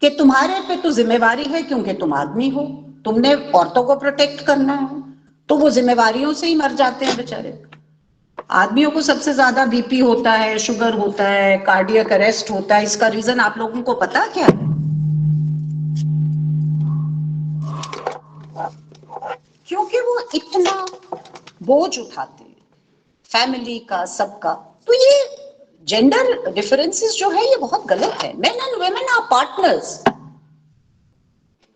कि तुम्हारे पे तो जिम्मेवारी है क्योंकि तुम आदमी हो, तुमने औरतों को प्रोटेक्ट करना है, तो वो जिम्मेवारियों से ही मर जाते हैं बेचारे। आदमियों को सबसे ज्यादा बीपी होता है, शुगर होता है, कार्डियक अरेस्ट होता है। इसका रीजन आप लोगों को पता क्या है? क्योंकि वो इतना बोझ उठाते हैं फैमिली का, सबका। तो ये जेंडर डिफरेंसेस जो है ये बहुत गलत है। Men and women are partners,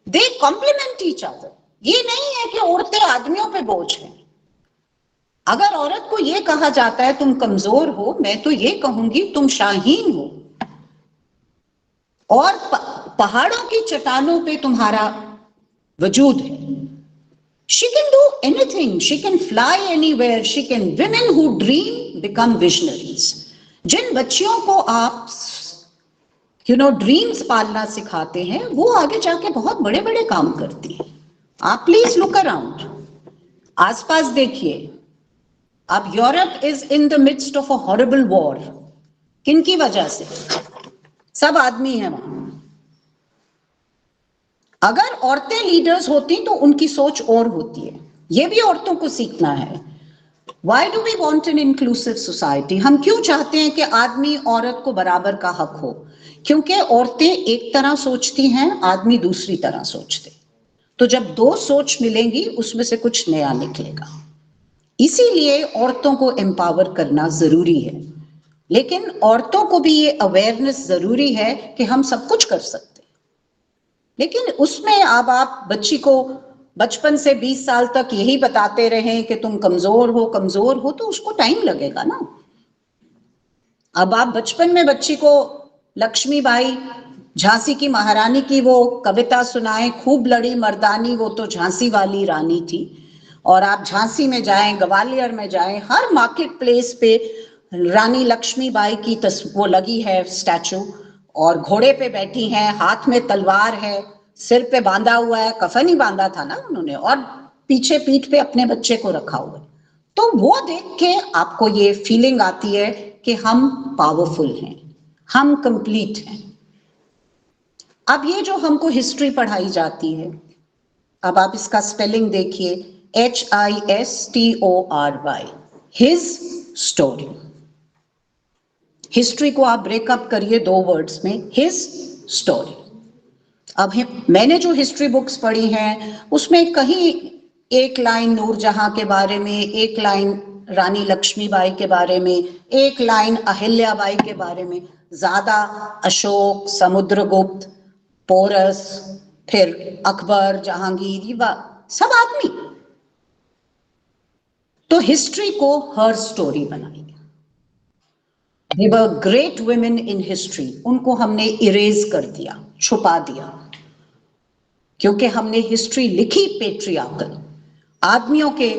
they complement each other. ये नहीं है कि औरतें आदमियों पे बोझ हैं। अगर औरत को ये कहा जाता है तुम कमजोर हो, मैं तो ये कहूंगी तुम शाहीन हो, और पहाड़ों की चट्टानों पे तुम्हारा वजूद है। She can do anything, she can fly anywhere, she can, women who dream become visionaries. जिन बच्चियों को आप ड्रीम्स पालना सिखाते हैं वो आगे जाके बहुत बड़े बड़े काम करती हैं। आप प्लीज लुक अराउंड, आसपास देखिए। अब Europe is in the midst of a horrible war. किन की वजह से? सब आदमी हैं वहां। अगर औरतें लीडर्स होती तो उनकी सोच और होती है। ये भी औरतों को सीखना है। Why do we want an inclusive society? हम क्यों चाहते हैं कि आदमी औरत को बराबर का हक हो? क्योंकि औरतें एक तरह सोचती हैं, आदमी दूसरी तरह सोचते। तो जब दो सोच मिलेंगी उसमें से कुछ नया निकलेगा। इसीलिए औरतों को एम्पावर करना जरूरी है, लेकिन औरतों को भी ये अवेयरनेस जरूरी है कि हम सब कुछ कर सकते। लेकिन उसमें अब आप बच्ची को बचपन से 20 साल तक यही बताते रहें कि तुम कमजोर हो, तो उसको टाइम लगेगा ना। अब आप बचपन में बच्ची को लक्ष्मीबाई, झांसी की महारानी की वो कविता सुनाएं, खूब लड़ी मर्दानी वो तो झांसी वाली रानी थी, और आप झांसी में जाएं, ग्वालियर में जाएं, हर मार्केट प्लेस पे रानी लक्ष्मीबाई की वो लगी है स्टैचू, और घोड़े पे बैठी हैं, हाथ में तलवार है, सिर पे बांधा हुआ है, कफन ही बांधा था ना उन्होंने, और पीछे पीठ पे अपने बच्चे को रखा हुआ है। तो वो देख के आपको ये फीलिंग आती है कि हम पावरफुल हैं, हम कंप्लीट हैं। अब ये जो हमको हिस्ट्री पढ़ाई जाती है, अब आप इसका स्पेलिंग देखिए, HISTORY, हिज स्टोरी। हिस्ट्री को आप ब्रेकअप करिए 2 वर्ड्स में, हिज स्टोरी। अब मैंने जो हिस्ट्री बुक्स पढ़ी हैं उसमें कहीं एक लाइन नूरजहां के बारे में, एक लाइन रानी लक्ष्मीबाई के बारे में, एक लाइन अहिल्याबाई के बारे में, ज्यादा अशोक, समुद्रगुप्त, पोरस, फिर अकबर, जहांगीर, ये सब आदमी। तो हिस्ट्री को हर स्टोरी बनाई। They were great women in history. उनको हमने इरेज कर दिया, छुपा दिया, क्योंकि हमने हिस्ट्री लिखी पेट्रियार्कल, आदमियों के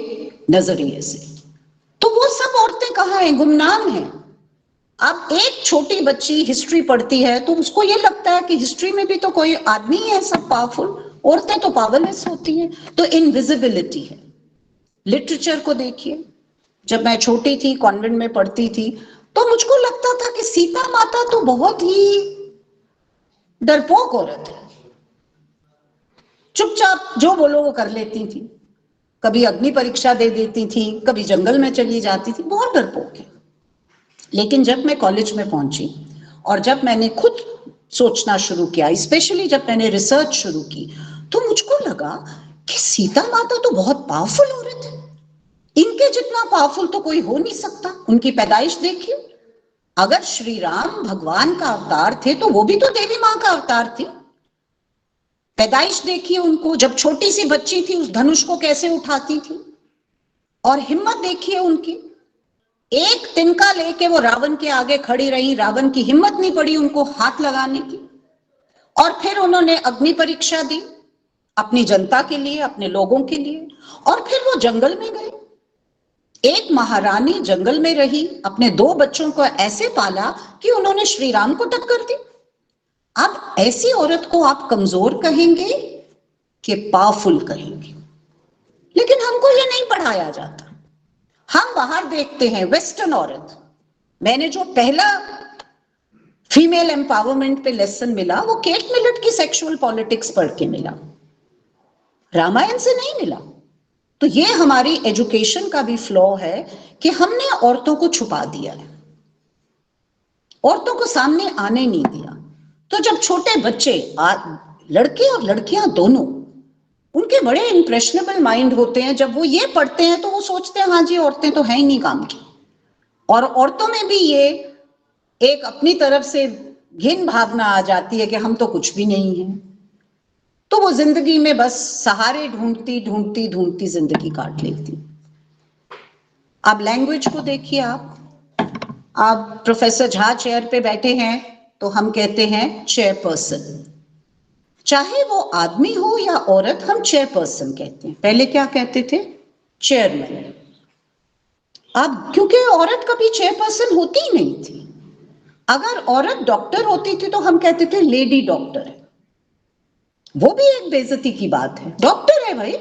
नजरिए से। तो वो सब औरतें कहाँ हैं? गुमनाम हैं। अब एक छोटी बच्ची हिस्ट्री पढ़ती है तो उसको ये लगता है कि हिस्ट्री में भी तो कोई आदमी है सब पावरफुल, औरतें तो पावरलेस होती हैं। तो इनविजिबिलिटी है। लिटरेचर को देखिए, जब मैं छोटी थी, कॉन्वेंट में पढ़ती थी, तो मुझको लगता था कि सीता माता तो बहुत ही डरपोक औरत है, चुपचाप जो बोलो वो कर लेती थी, कभी अग्नि परीक्षा दे देती थी, कभी जंगल में चली जाती थी, बहुत डरपोक है। लेकिन जब मैं कॉलेज में पहुंची और जब मैंने खुद सोचना शुरू किया, स्पेशली जब मैंने रिसर्च शुरू की, तो मुझको लगा कि सीता माता तो बहुत पावरफुल औरत है, इनके जितना पावरफुल तो कोई हो नहीं सकता। उनकी पैदाइश देखिए, अगर श्री राम भगवान का अवतार थे तो वो भी तो देवी मां का अवतार थी। पैदाइश देखिए उनको, जब छोटी सी बच्ची थी उस धनुष को कैसे उठाती थी, और हिम्मत देखिए उनकी, एक तिनका लेके वो रावण के आगे खड़ी रही, रावण की हिम्मत नहीं पड़ी उनको हाथ लगाने की। और फिर उन्होंने अग्नि परीक्षा दी अपनी जनता के लिए, अपने लोगों के लिए, और फिर वो जंगल में गए। एक महारानी जंगल में रही, अपने 2 बच्चों को ऐसे पाला कि उन्होंने श्री राम को टक्कर दी। अब ऐसी औरत को आप कमजोर कहेंगे कि पावरफुल कहेंगे? लेकिन हमको ये नहीं पढ़ाया जाता। हम बाहर देखते हैं वेस्टर्न औरत। मैंने जो पहला फीमेल एम्पावरमेंट पे लेसन मिला वो केट मिलेट की सेक्सुअल पॉलिटिक्स पढ़ के मिला, रामायण से नहीं मिला। तो ये हमारी एजुकेशन का भी फ्लॉ है कि हमने औरतों को छुपा दिया है, औरतों को सामने आने नहीं दिया। तो जब छोटे बच्चे, लड़के और लड़कियां दोनों, उनके बड़े इंप्रेशनेबल माइंड होते हैं, जब वो ये पढ़ते हैं तो वो सोचते हैं हाँ जी औरतें तो हैं ही नहीं काम की। और औरतों में भी ये एक अपनी तरफ से घिन भावना आ जाती है कि हम तो कुछ भी नहीं हैं। तो वो जिंदगी में बस सहारे ढूंढती ढूंढती ढूंढती जिंदगी काट लेती। अब लैंग्वेज को देखिए, आप प्रोफेसर झा चेयर पे बैठे हैं तो हम कहते हैं चेयरपर्सन, चाहे वो आदमी हो या औरत, हम चेयरपर्सन कहते हैं। पहले क्या कहते थे? चेयरमैन। अब क्योंकि औरत कभी चेयरपर्सन होती ही नहीं थी। अगर औरत डॉक्टर होती थी तो हम कहते थे लेडी डॉक्टर है, वो भी एक बेइज्जती की बात है। डॉक्टर है भाई,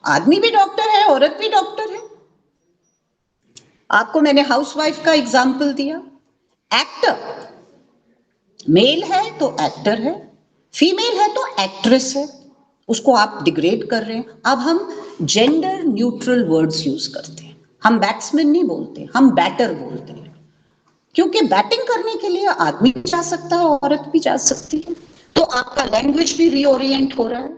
आदमी भी डॉक्टर है, औरत भी डॉक्टर है। आपको मैंने हाउसवाइफ का एग्जाम्पल दिया। एक्टर, मेल है तो एक्टर है, फीमेल है तो एक्ट्रेस है, उसको आप डिग्रेड कर रहे हैं। अब हम जेंडर न्यूट्रल वर्ड्स यूज करते हैं। हम बैट्समैन नहीं बोलते, हम बैटर बोलते हैं, क्योंकि बैटिंग करने के लिए आदमी भी जा सकता है, औरत भी जा सकती है। तो आपका लैंग्वेज भी रीओरिएंट हो रहा है।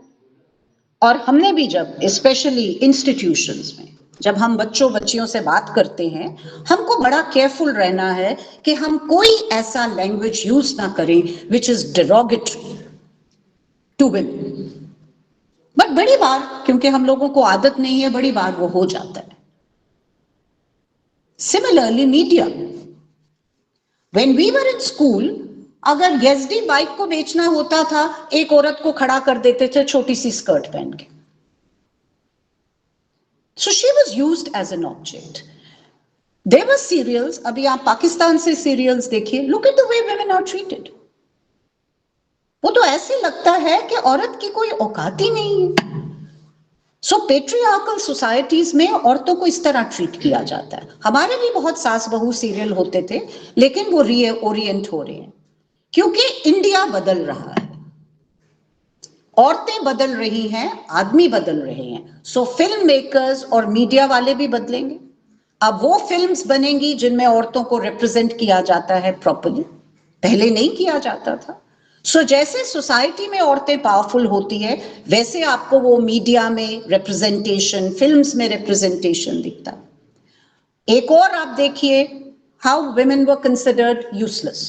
और हमने भी जब स्पेशली इंस्टीट्यूशंस में जब हम बच्चों बच्चियों से बात करते हैं, हमको बड़ा केयरफुल रहना है कि हम कोई ऐसा लैंग्वेज यूज ना करें which is derogatory to women. But बड़ी बार, क्योंकि हम लोगों को आदत नहीं है, बड़ी बार वो हो जाता है। Similarly media, when we were in school, अगर येजडी बाइक को बेचना होता था, एक औरत को खड़ा कर देते थे छोटी सी स्कर्ट पहन के। So she was used as an object. There were serials, अभी आप पाकिस्तान से सीरियल्स देखिए, look at the way women are treated. वो तो ऐसे लगता है कि औरत की कोई औकात ही नहीं है। So patriarchal societies में औरतों को इस तरह ट्रीट किया जाता है। हमारे भी बहुत सास बहू सीरियल होते थे, लेकिन वो रीओरिएंट हो रहे हैं क्योंकि इंडिया बदल रहा है, औरतें बदल रही हैं, आदमी बदल रहे हैं। सो फिल्म मेकर्स और मीडिया वाले भी बदलेंगे। अब वो फिल्म्स बनेंगी जिनमें औरतों को रिप्रेजेंट किया जाता है प्रॉपर्ली, पहले नहीं किया जाता था। सो जैसे सोसाइटी में औरतें पावरफुल होती है, वैसे आपको वो मीडिया में रिप्रेजेंटेशन, फिल्म्स में रिप्रेजेंटेशन दिखता है। एक और आप देखिए, how women were considered useless,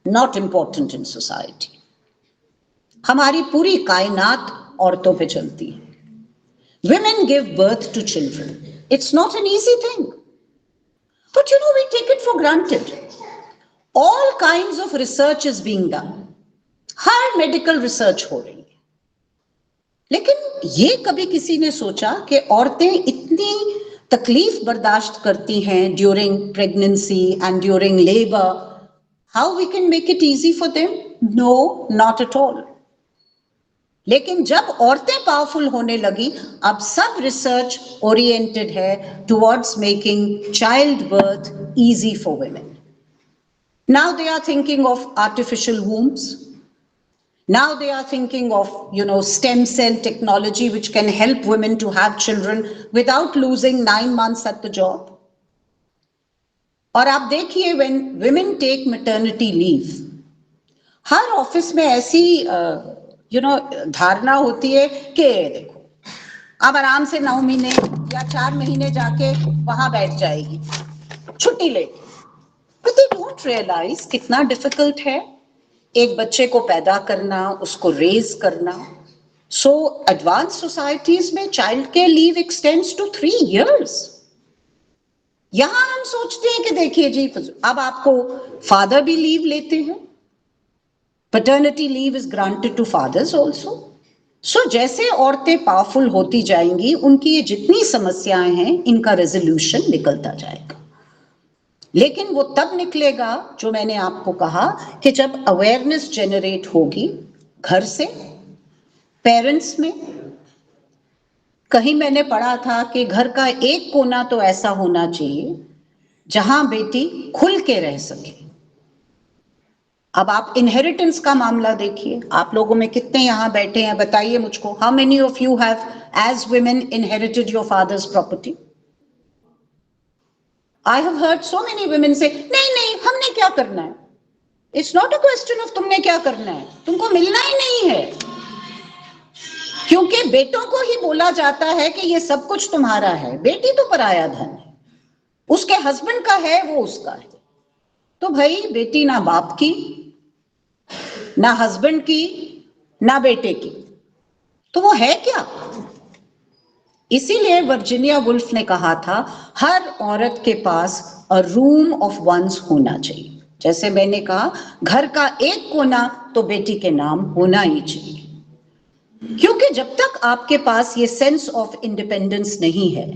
not important in society. हमारी पूरी कायनात औरतों पे चलती है। Women give birth to children. It's not an easy thing. But you know, we take it for granted. All kinds of research is being done. Her medical research हो रही है, लेकिन ये कभी किसी ने सोचा कि औरतें इतनी तकलीफ बर्दाश्त करती हैं during pregnancy and during labour, how we can make it easy for them? No, not at all. लेकिन जब औरतें पावरफुल होने लगी, अब सब रिसर्च ओरिएंटेड है towards making child birth easy for women. Now they are thinking of artificial wombs. Now they are thinking of, stem cell technology which can help women to have children without losing 9 months at the job. और आप देखिए, when women take maternity leave, her office में ऐसी धारणा होती है कि देखो अब आराम से 9 महीने या 4 महीने जाके वहां बैठ जाएगी, छुट्टी लेगी। But they don't realize कितना डिफिकल्ट है एक बच्चे को पैदा करना, उसको रेज करना। So advanced societies में child care leave extends to 3 years। यहां हम सोचते हैं कि देखिए जी, अब आपको फादर भी लीव लेते हैं, Paternity leave is granted to fathers also. So जैसे औरतें पावरफुल होती जाएंगी, उनकी ये जितनी समस्याएं हैं, इनका रेजोल्यूशन निकलता जाएगा। लेकिन वो तब निकलेगा, जो मैंने आपको कहा, कि जब अवेयरनेस जनरेट होगी घर से, पेरेंट्स में। कहीं मैंने पढ़ा था कि घर का एक कोना तो ऐसा होना चाहिए जहां बेटी खुल के रह सके। अब आप इनहेरिटेंस का मामला देखिए, आप लोगों में कितने यहां बैठे हैं, बताइए मुझको, how many of you have as women inherited your father's property? I have heard so many women say, नहीं हमने क्या करना है। It's not a question of तुमने क्या करना है, तुमको मिलना ही नहीं है। क्योंकि बेटों को ही बोला जाता है कि ये सब कुछ तुम्हारा है, बेटी तो पराया धन है, उसके हस्बैंड का है, वो उसका है। तो भाई बेटी ना बाप की, ना हस्बैंड की, ना बेटे की, तो वो है क्या? इसीलिए वर्जीनिया वुल्फ ने कहा था, हर औरत के पास अ रूम ऑफ वंस होना चाहिए। जैसे मैंने कहा, घर का एक कोना तो बेटी के नाम होना ही चाहिए। क्योंकि जब तक आपके पास ये सेंस ऑफ इंडिपेंडेंस नहीं है,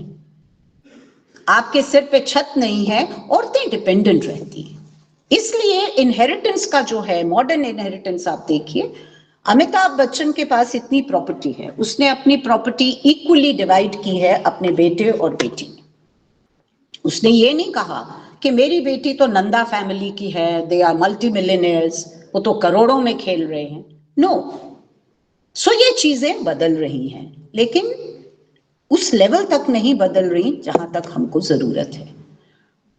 आपके सिर पे छत नहीं है, औरतें डिपेंडेंट रहती हैं। इसलिए इनहेरिटेंस का जो है, मॉडर्न इनहेरिटेंस आप देखिए, अमिताभ बच्चन के पास इतनी प्रॉपर्टी है, उसने अपनी प्रॉपर्टी इक्वली डिवाइड की है अपने बेटे और बेटी में। उसने ये नहीं कहा कि मेरी बेटी तो नंदा फैमिली की है, दे आर मल्टी मिलियनेयर्स, वो तो करोड़ों में खेल रहे हैं। नो। सो ये चीजें बदल रही हैं, लेकिन उस लेवल तक नहीं बदल रही जहां तक हमको जरूरत है।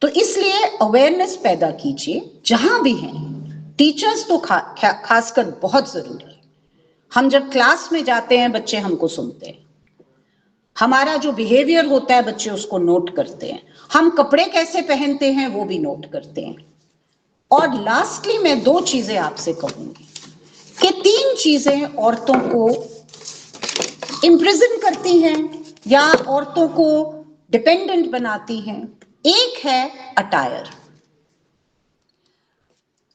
तो इसलिए अवेयरनेस पैदा कीजिए जहां भी हैं। टीचर्स तो खासकर बहुत जरूरी है। हम जब क्लास में जाते हैं, बच्चे हमको सुनते हैं, हमारा जो बिहेवियर होता है बच्चे उसको नोट करते हैं, हम कपड़े कैसे पहनते हैं वो भी नोट करते हैं। और लास्टली मैं दो चीजें आपसे कहूंगी कि तीन चीजें औरतों को इम्प्रिजन करती हैं या औरतों को डिपेंडेंट बनाती हैं। एक है अटायर,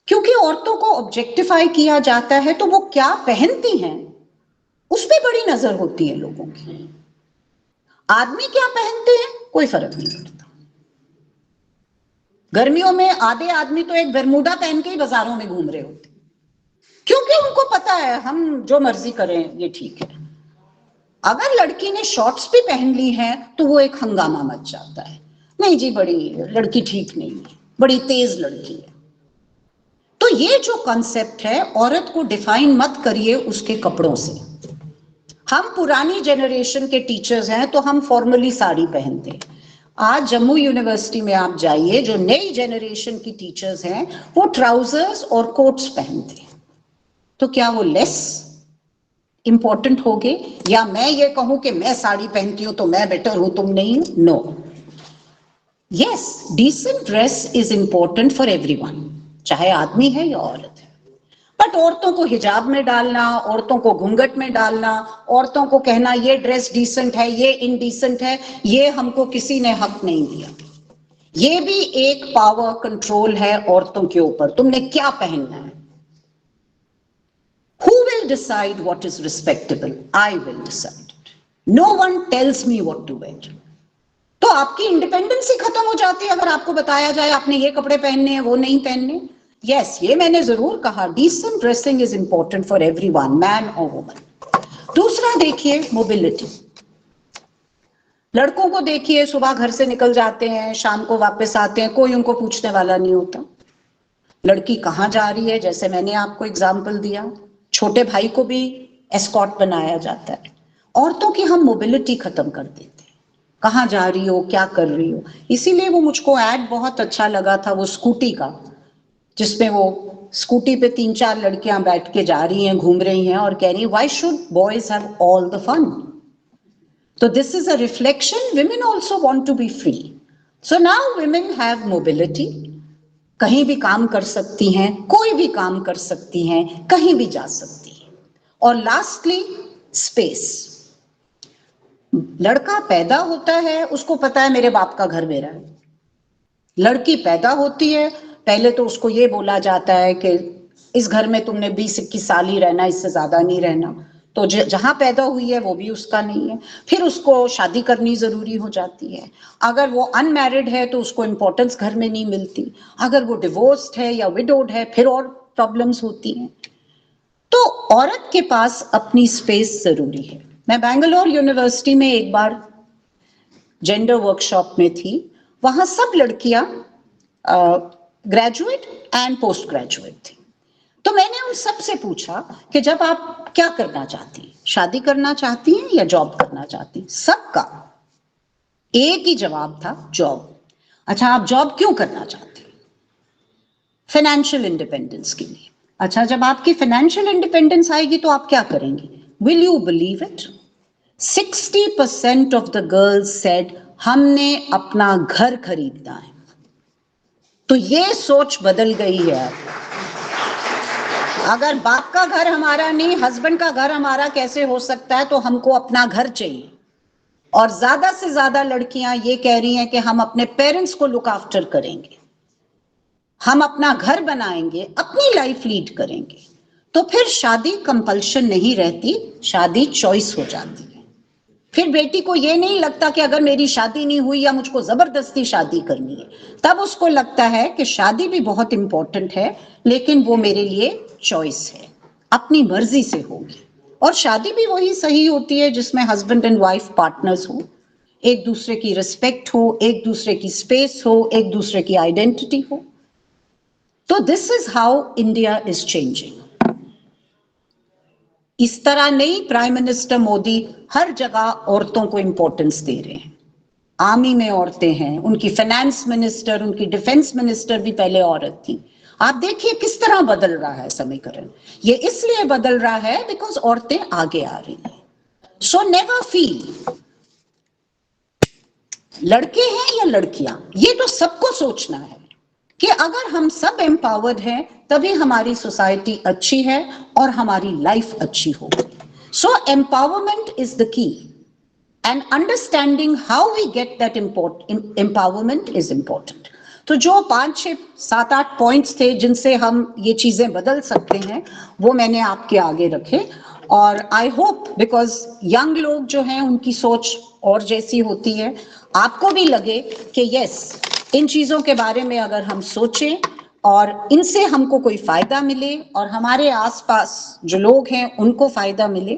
क्योंकि औरतों को ऑब्जेक्टिफाई किया जाता है तो वो क्या पहनती हैं उस पे बड़ी नजर होती है लोगों की। आदमी क्या पहनते हैं कोई फर्क नहीं पड़ता। गर्मियों में आधे आदमी तो एक बरमूडा पहन के ही बाजारों में घूम रहे होते, क्योंकि उनको पता है हम जो मर्जी करें ये ठीक है। अगर लड़की ने शॉर्ट्स भी पहन ली है तो वो एक हंगामा मच जाता है, नहीं जी बड़ी लड़की ठीक नहीं है, बड़ी तेज लड़की है। तो ये जो कॉन्सेप्ट है, औरत को डिफाइन मत करिए उसके कपड़ों से। हम पुरानी जनरेशन के टीचर्स हैं तो हम फॉर्मली साड़ी पहनते हैं। आज जम्मू यूनिवर्सिटी में आप जाइए, जो नई जनरेशन की टीचर्स हैं वो ट्राउजर्स और कोट्स पहनते हैं। तो क्या वो लेस इंपॉर्टेंट हो गए? या मैं ये कहूं कि मैं साड़ी पहनती हूं तो मैं बेटर हूं, तुम नहीं? No. Yes, decent dress is important for everyone, चाहे आदमी है या औरत है। बट औरतों को हिजाब में डालना, औरतों को घूंघट में डालना, औरतों को कहना ये ड्रेस डिसेंट है, ये इनडिसेंट है, ये हमको किसी ने हक नहीं दिया। ये भी एक पावर कंट्रोल है औरतों के ऊपर, तुमने क्या पहनना है। Who will decide what is respectable? I will decide it. No one tells me what to wear. तो आपकी इंडिपेंडेंस ही खत्म हो जाती है अगर आपको बताया जाए आपने ये कपड़े पहनने हैं वो नहीं पहनने। यस, ये मैंने जरूर कहा, decent dressing is important for everyone, man और वुमन। दूसरा देखिए मोबिलिटी। लड़कों को देखिए, सुबह घर से निकल जाते हैं, शाम को वापस आते हैं, कोई उनको पूछने वाला नहीं होता। लड़की कहाँ जा रही है, जैसे मैंने आपको एग्जाम्पल दिया, छोटे भाई को भी एस्कॉर्ट बनाया जाता है। औरतों की हम मोबिलिटी खत्म कर देते हैं, कहाँ जा रही हो, क्या कर रही हो। इसीलिए वो मुझको ऐड बहुत अच्छा लगा था वो स्कूटी का, जिसमें वो स्कूटी पे 3-4 लड़कियां बैठ के जा रही हैं, घूम रही हैं और कह रही हैं why should boys have all the fun. तो this is a reflection, women also want to be free. So now women have mobility, कहीं भी काम कर सकती हैं, कोई भी काम कर सकती हैं, कहीं भी जा सकती हैं। और लास्टली स्पेस। लड़का पैदा होता है, उसको पता है मेरे बाप का घर मेरा है। लड़की पैदा होती है, पहले तो उसको ये बोला जाता है कि इस घर में तुमने 20-21 साल ही रहना, इससे ज्यादा नहीं रहना, तो जहां पैदा हुई है वो भी उसका नहीं है, फिर उसको शादी करनी जरूरी हो जाती है। अगर वो अनमैरिड है तो उसको इंपॉर्टेंस घर में नहीं मिलती, अगर वो डिवोर्स्ड है या विडोड है फिर और प्रॉब्लम्स होती हैं। तो औरत के पास अपनी स्पेस जरूरी है। मैं बैंगलोर यूनिवर्सिटी में एक बार जेंडर वर्कशॉप में थी, वहां सब लड़कियां ग्रेजुएट एंड पोस्ट ग्रेजुएट थी। तो मैंने उन सब से पूछा कि जब आप क्या करना चाहती हैं, शादी करना चाहती हैं या जॉब करना चाहती हैं? सबका एक ही जवाब था, जॉब। अच्छा, आप जॉब क्यों करना चाहती हैं? फाइनेंशियल इंडिपेंडेंस के लिए। अच्छा, जब आपकी फाइनेंशियल इंडिपेंडेंस आएगी तो आप क्या करेंगी? Will you believe it, 60% of the girls said हमने अपना घर खरीदना है। तो ये सोच बदल गई है। अगर बाप का घर हमारा नहीं, हस्बैंड का घर हमारा कैसे हो सकता है? तो हमको अपना घर चाहिए। और ज्यादा से ज्यादा लड़कियां ये कह रही हैं कि हम अपने पेरेंट्स को लुक आफ्टर करेंगे, हम अपना घर बनाएंगे, अपनी लाइफ लीड करेंगे। तो फिर शादी कंपल्शन नहीं रहती, शादी चॉइस हो जाती है। फिर बेटी को ये नहीं लगता कि अगर मेरी शादी नहीं हुई या मुझको जबरदस्ती शादी करनी है, तब उसको लगता है कि शादी भी बहुत इंपॉर्टेंट है, लेकिन वो मेरे लिए चॉइस है, अपनी मर्जी से होगी। और शादी भी वही सही होती है जिसमें हस्बैंड एंड वाइफ पार्टनर्स हो, एक दूसरे की रिस्पेक्ट हो, एक दूसरे की स्पेस हो, एक दूसरे की आइडेंटिटी हो। तो this is how India is changing. इस तरह नहीं प्राइम मिनिस्टर मोदी हर जगह औरतों को इंपॉर्टेंस दे रहे हैं। आर्मी में औरतें हैं, उनकी फाइनेंस मिनिस्टर, उनकी डिफेंस मिनिस्टर भी पहले औरत थी। आप देखिए किस तरह बदल रहा है समीकरण। ये इसलिए बदल रहा है बिकॉज औरतें आगे आ रही हैं। सो नेवर फील लड़के हैं या लड़कियां, ये तो सबको सोचना है कि अगर हम सब एम्पावर्ड हैं तभी हमारी सोसाइटी अच्छी है और हमारी लाइफ अच्छी होगी। So empowerment is the key and understanding how we get that empowerment is important. तो जो 5, 6, 7, 8 पॉइंट्स थे जिनसे हम ये चीजें बदल सकते हैं, वो मैंने आपके आगे रखे। और आई होप बिकॉज यंग लोग जो हैं उनकी सोच और जैसी होती है, आपको भी लगे कि यस, इन चीजों के बारे में अगर हम सोचें और इनसे हमको कोई फायदा मिले और हमारे आसपास जो लोग हैं उनको फायदा मिले,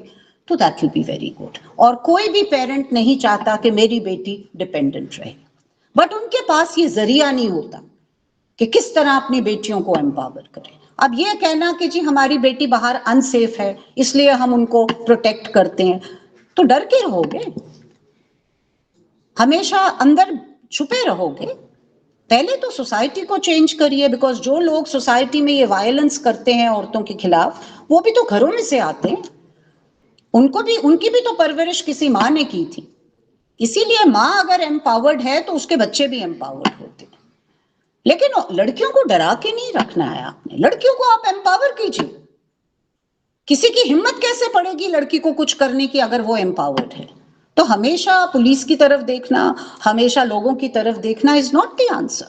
तो that will be very good. और कोई भी पेरेंट नहीं चाहता कि मेरी बेटी डिपेंडेंट रहे, बट उनके पास ये जरिया नहीं होता कि किस तरह अपनी बेटियों को एम्पावर करें। अब ये कहना कि जी हमारी बेटी बाहर अनसेफ है इसलिए हम उनको प्रोटेक्ट करते हैं, तो डर के रहोगे, हमेशा अंदर छुपे रहोगे। पहले तो सोसाइटी को चेंज करिए, बिकॉज जो लोग सोसाइटी में ये वायलेंस करते हैं औरतों के खिलाफ, वो भी तो घरों में से आते हैं। उनकी भी तो परवरिश किसी माँ ने की थी। इसीलिए माँ अगर एम्पावर्ड है तो उसके बच्चे भी एम्पावर्ड होते हैं। लेकिन लड़कियों को डरा के नहीं रखना है आपने, लड़कियों को आप एम्पावर कीजिए। किसी की हिम्मत कैसे पड़ेगी लड़की को कुछ करने की अगर वो एम्पावर्ड है? तो हमेशा पुलिस की तरफ देखना, हमेशा लोगों की तरफ देखना is not the answer.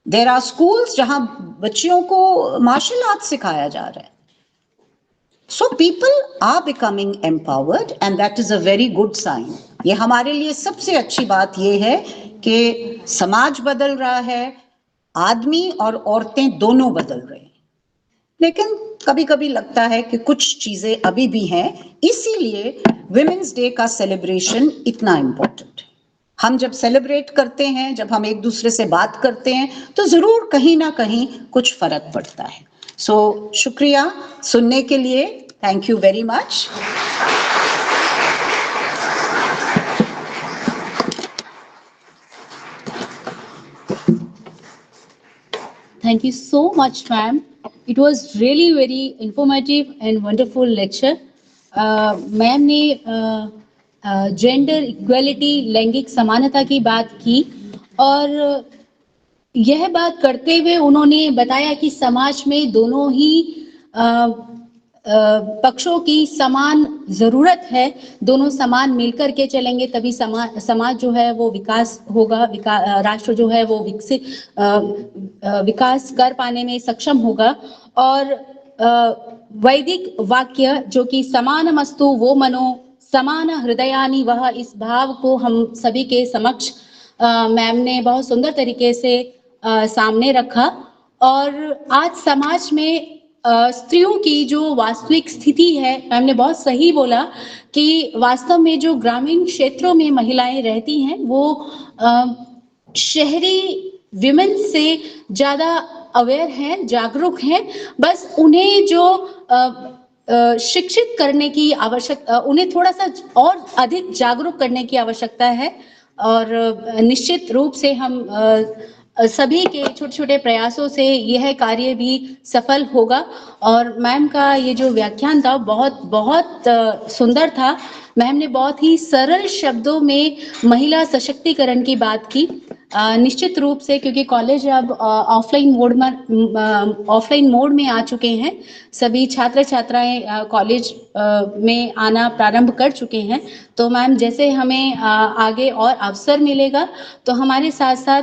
There are schools जहां बच्चियों को मार्शल आर्ट सिखाया जा रहा है। So people are becoming empowered and that is a very good sign. ये हमारे लिए सबसे अच्छी बात ये है कि समाज बदल रहा है, आदमी और औरतें दोनों बदल रहे हैं। लेकिन कभी कभी लगता है कि कुछ चीजें अभी भी हैं, इसीलिए विमेंस डे का सेलिब्रेशन इतना इम्पोर्टेंट है। हम जब सेलिब्रेट करते हैं, जब हम एक दूसरे से बात करते हैं, तो जरूर कहीं ना कहीं कुछ फर्क पड़ता है। सो शुक्रिया सुनने के लिए, thank you very much. Thank you so much, ma'am. It was really very informative and wonderful lecture. Ma'am ने जेंडर इक्वलिटी, लैंगिक समानता की बात की, और यह बात करते हुए उन्होंने बताया कि समाज में दोनों ही पक्षों की समान जरूरत है। दोनों समान मिलकर के चलेंगे तभी समाज जो है वो विकास होगा, राष्ट्र जो है वो विकास कर पाने में सक्षम होगा। और वैदिक वाक्य जो कि समानमस्तु वो मनो समान हृदयानि वह, इस भाव को हम सभी के समक्ष मैम ने बहुत सुंदर तरीके से सामने रखा। और आज समाज में स्त्रियों की जो वास्तविक स्थिति है, मैम ने बहुत सही बोला कि वास्तव में जो ग्रामीण क्षेत्रों में महिलाएं रहती हैं वो शहरी विमेन से ज्यादा अवेयर हैं, जागरूक हैं। बस उन्हें जो शिक्षित करने की आवश्यकता, उन्हें थोड़ा सा और अधिक जागरूक करने की आवश्यकता है। और निश्चित रूप से हम सभी के छोटे छोटे प्रयासों से यह कार्य भी सफल होगा। और मैम का ये जो व्याख्यान था बहुत बहुत सुंदर था। मैम ने बहुत ही सरल शब्दों में महिला सशक्तिकरण की बात की। निश्चित रूप से क्योंकि कॉलेज अब ऑफलाइन मोड में आ चुके हैं, सभी छात्र छात्राएं कॉलेज में आना प्रारंभ कर चुके हैं, तो मैम जैसे हमें आगे और अवसर मिलेगा तो हमारे साथ साथ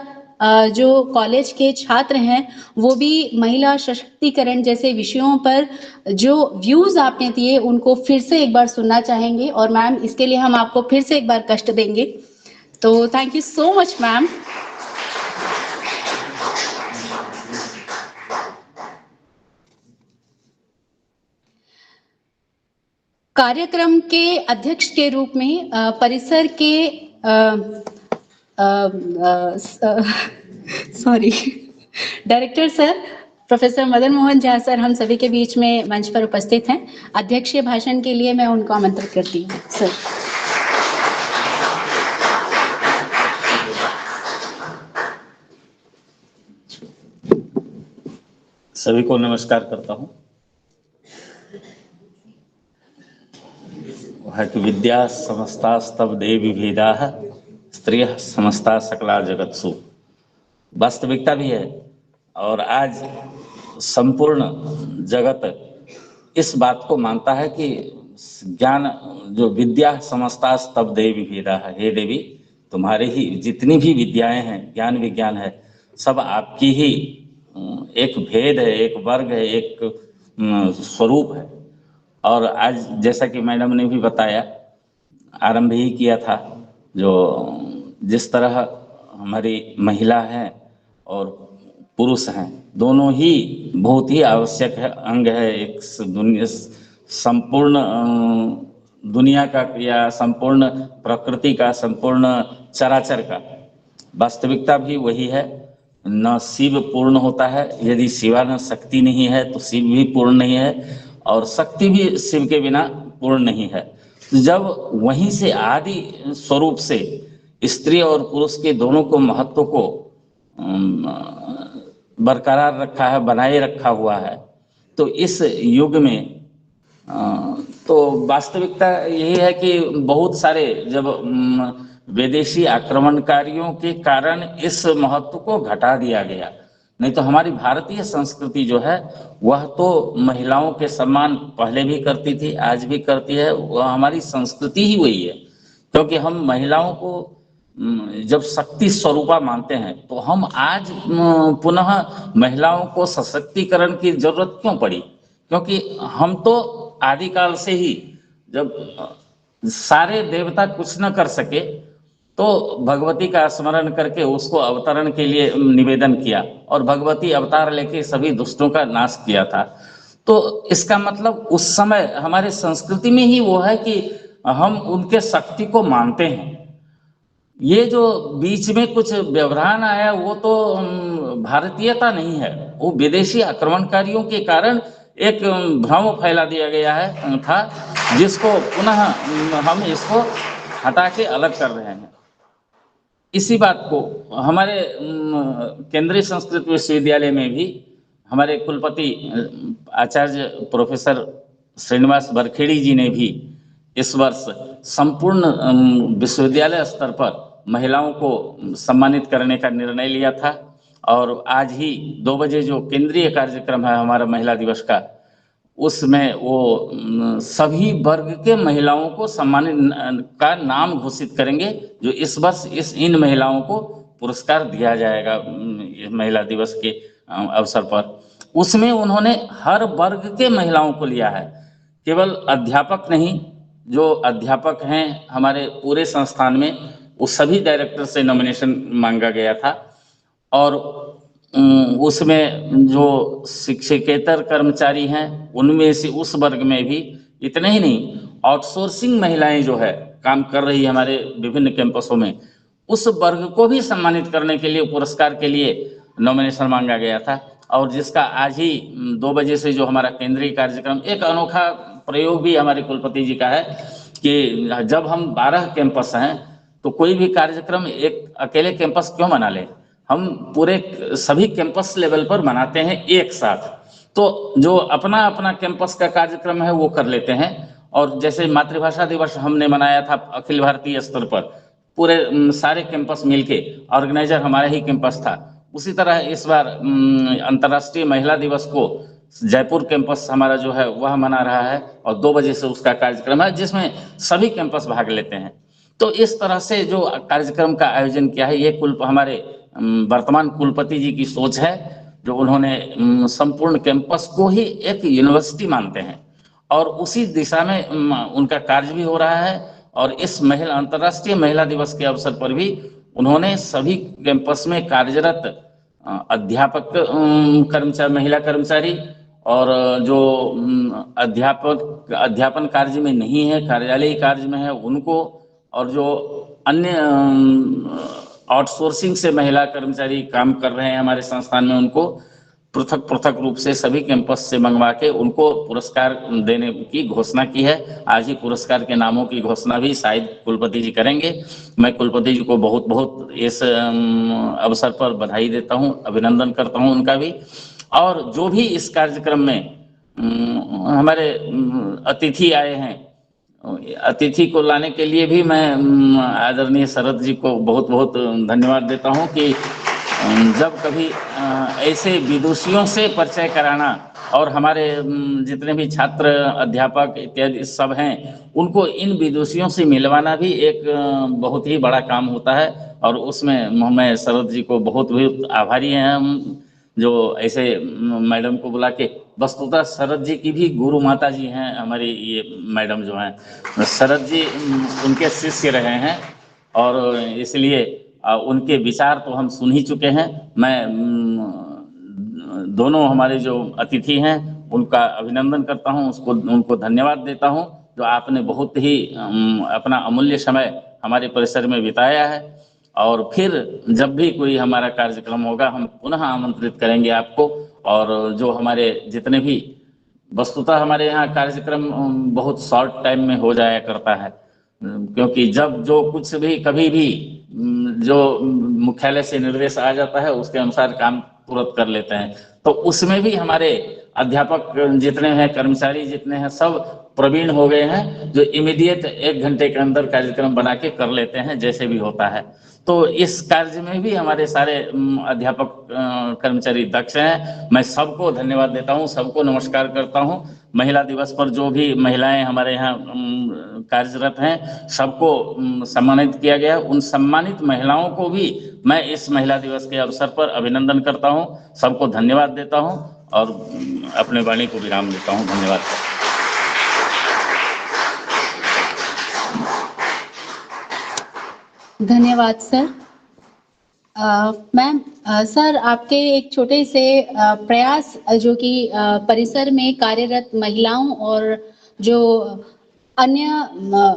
जो कॉलेज के छात्र हैं वो भी महिला सशक्तिकरण जैसे विषयों पर जो व्यूज आपने दिए उनको फिर से एक बार सुनना चाहेंगे। और मैम इसके लिए हम आपको फिर से एक बार कष्ट देंगे। तो thank you so much ma'am. कार्यक्रम के अध्यक्ष के रूप में परिसर के director sir professor Madan Mohan Jha sir हम सभी के बीच में मंच पर उपस्थित हैं। अध्यक्षीय भाषण के लिए मैं उनको आमंत्रित करती हूँ सर। सभी को नमस्कार करता हूँ। वह कि विद्या समस्तास्तव देवी भेदाः स्त्रियः समस्ता सकला जगत्सु, वास्तविकता भी है। और आज संपूर्ण जगत इस बात को मानता है कि ज्ञान जो विद्या समस्तास्तव देवी भेदाः, हे देवी तुम्हारे ही जितनी भी विद्याएं हैं, ज्ञान विज्ञान है, सब आपकी ही एक भेद है, एक वर्ग है, एक स्वरूप है। और आज जैसा कि मैडम ने भी बताया, आरंभ ही किया था, जो जिस तरह हमारी महिला हैं और पुरुष हैं, दोनों ही बहुत ही आवश्यक है, अंग है एक संपूर्ण दुनिया का या संपूर्ण प्रकृति का, संपूर्ण चराचर का। वास्तविकता भी वही है। न शिव पूर्ण होता है, यदि शिवा न शक्ति नहीं है तो शिव भी पूर्ण नहीं है, और शक्ति भी शिव के बिना पूर्ण नहीं है। जब वहीं से आदि स्वरूप से स्त्री और पुरुष के दोनों को महत्व को बरकरार रखा है, बनाए रखा हुआ है, तो इस युग में तो वास्तविकता यही है कि बहुत सारे जब विदेशी आक्रमणकारियों के कारण इस महत्व को घटा दिया गया, नहीं तो हमारी भारतीय संस्कृति जो है वह तो महिलाओं के सम्मान पहले भी करती थी, आज भी करती है। वह हमारी संस्कृति ही वही है, क्योंकि हम महिलाओं को जब शक्ति स्वरूपा मानते हैं तो हम आज पुनः महिलाओं को सशक्तिकरण की जरूरत क्यों पड़ी? क्योंकि हम तो आदिकाल से ही, जब सारे देवता कुछ न कर सके तो भगवती का स्मरण करके उसको अवतरण के लिए निवेदन किया, और भगवती अवतार लेके सभी दुष्टों का नाश किया था। तो इसका मतलब उस समय हमारे संस्कृति में ही वो है कि हम उनके शक्ति को मानते हैं। ये जो बीच में कुछ व्यवधान आया वो तो भारतीयता नहीं है, वो विदेशी आक्रमणकारियों के कारण एक भ्रम फैला दिया गया है था, जिसको पुनः हम इसको हटा के अलग कर रहे हैं। इसी बात को हमारे केंद्रीय संस्कृत विश्वविद्यालय में भी हमारे कुलपति आचार्य प्रोफेसर श्रीनिवास बरखेड़ी जी ने भी इस वर्ष संपूर्ण विश्वविद्यालय स्तर पर महिलाओं को सम्मानित करने का निर्णय लिया था। और आज ही 2 बजे जो केंद्रीय कार्यक्रम है हमारा महिला दिवस का, उसमें वो सभी वर्ग के महिलाओं को सम्मानित का नाम घोषित करेंगे, जो इस वर्ष इन महिलाओं को पुरस्कार दिया जाएगा महिला दिवस के अवसर पर। उसमें उन्होंने हर वर्ग के महिलाओं को लिया है, केवल अध्यापक नहीं, जो अध्यापक हैं हमारे पूरे संस्थान में वो सभी डायरेक्टर से नॉमिनेशन मांगा गया था। और उसमें जो शिक्षकेतर कर्मचारी हैं उनमें से उस वर्ग में भी, इतने ही नहीं, आउटसोर्सिंग महिलाएं जो है काम कर रही है हमारे विभिन्न कैंपसों में, उस वर्ग को भी सम्मानित करने के लिए, पुरस्कार के लिए नॉमिनेशन मांगा गया था। और जिसका आज ही 2 बजे से जो हमारा केंद्रीय कार्यक्रम, एक अनोखा प्रयोग भी हमारे कुलपति जी का है कि जब हम 12 कैंपस हैं तो कोई भी कार्यक्रम एक अकेले कैंपस क्यों मना ले, हम पूरे सभी कैंपस लेवल पर मनाते हैं एक साथ। तो जो अपना अपना कैंपस का कार्यक्रम है वो कर लेते हैं। और जैसे मातृभाषा दिवस हमने मनाया था अखिल भारतीय स्तर पर, पूरे सारे कैंपस मिलके, ऑर्गेनाइजर हमारा ही कैंपस था। उसी तरह इस बार अंतर्राष्ट्रीय महिला दिवस को जयपुर कैंपस हमारा जो है वह मना रहा है और 2 बजे से उसका कार्यक्रम है जिसमें सभी कैंपस भाग लेते हैं। तो इस तरह से जो कार्यक्रम का आयोजन किया है, ये हमारे वर्तमान कुलपति जी की सोच है, जो उन्होंने संपूर्ण कैंपस को ही एक यूनिवर्सिटी मानते हैं और उसी दिशा में उनका कार्य भी हो रहा है। और इस अंतर्राष्ट्रीय महिला दिवस के अवसर पर भी उन्होंने सभी कैंपस में कार्यरत अध्यापक कर्मचारी, महिला कर्मचारी, और जो अध्यापन कार्य में नहीं है, कार्यालयी कार्य में है उनको, और जो अन्य आउटसोर्सिंग से महिला कर्मचारी काम कर रहे हैं हमारे संस्थान में, उनको पृथक पृथक रूप से सभी कैंपस से मंगवा के उनको पुरस्कार देने की घोषणा की है। आज ही पुरस्कार के नामों की घोषणा भी शायद कुलपति जी करेंगे। मैं कुलपति जी को बहुत बहुत इस अवसर पर बधाई देता हूं, अभिनंदन करता हूं उनका भी। और जो भी इस कार्यक्रम में हमारे अतिथि आए हैं, अतिथि को लाने के लिए भी मैं आदरणीय शरद जी को बहुत बहुत धन्यवाद देता हूं कि जब कभी ऐसे विदुषियों से परिचय कराना, और हमारे जितने भी छात्र, अध्यापक इत्यादि सब हैं, उनको इन विदुषियों से मिलवाना भी एक बहुत ही बड़ा काम होता है। और उसमें मैं शरद जी को बहुत बहुत आभारी हैं हम, जो ऐसे मैडम को बुला के, वस्तुतः शरद जी की भी गुरु माता जी हैं हमारी ये मैडम जो हैं, शरद जी उनके शिष्य रहे हैं और इसलिए उनके विचार तो हम सुन ही चुके हैं। मैं दोनों हमारे जो अतिथि हैं उनका अभिनंदन करता हूं, उनको धन्यवाद देता हूं, जो आपने बहुत ही अपना अमूल्य समय हमारे परिसर में बिताया है। और फिर जब भी कोई हमारा कार्यक्रम होगा हम पुनः आमंत्रित करेंगे आपको। और जो हमारे जितने भी, वस्तुतः हमारे यहाँ कार्यक्रम बहुत शॉर्ट टाइम में हो जाया करता है, क्योंकि जब जो कुछ भी कभी भी जो मुख्यालय से निर्देश आ जाता है उसके अनुसार काम तुरंत कर लेते हैं। तो उसमें भी हमारे अध्यापक जितने हैं, कर्मचारी जितने हैं, सब प्रवीण हो गए हैं, जो इमीडिएट 1 घंटे के अंदर कार्यक्रम बना के कर लेते हैं जैसे भी होता है। तो इस कार्य में भी हमारे सारे अध्यापक कर्मचारी दक्ष हैं। मैं सबको धन्यवाद देता हूं, सबको नमस्कार करता हूं। महिला दिवस पर जो भी महिलाएं हमारे यहाँ कार्यरत हैं सबको सम्मानित किया गया। उन सम्मानित महिलाओं को भी मैं इस महिला दिवस के अवसर पर अभिनंदन करता हूं, सबको धन्यवाद देता हूं और अपने वाणी को विराम देता हूं। धन्यवाद। धन्यवाद सर। मैम, सर आपके एक छोटे से प्रयास, जो कि परिसर में कार्यरत महिलाओं और जो अन्य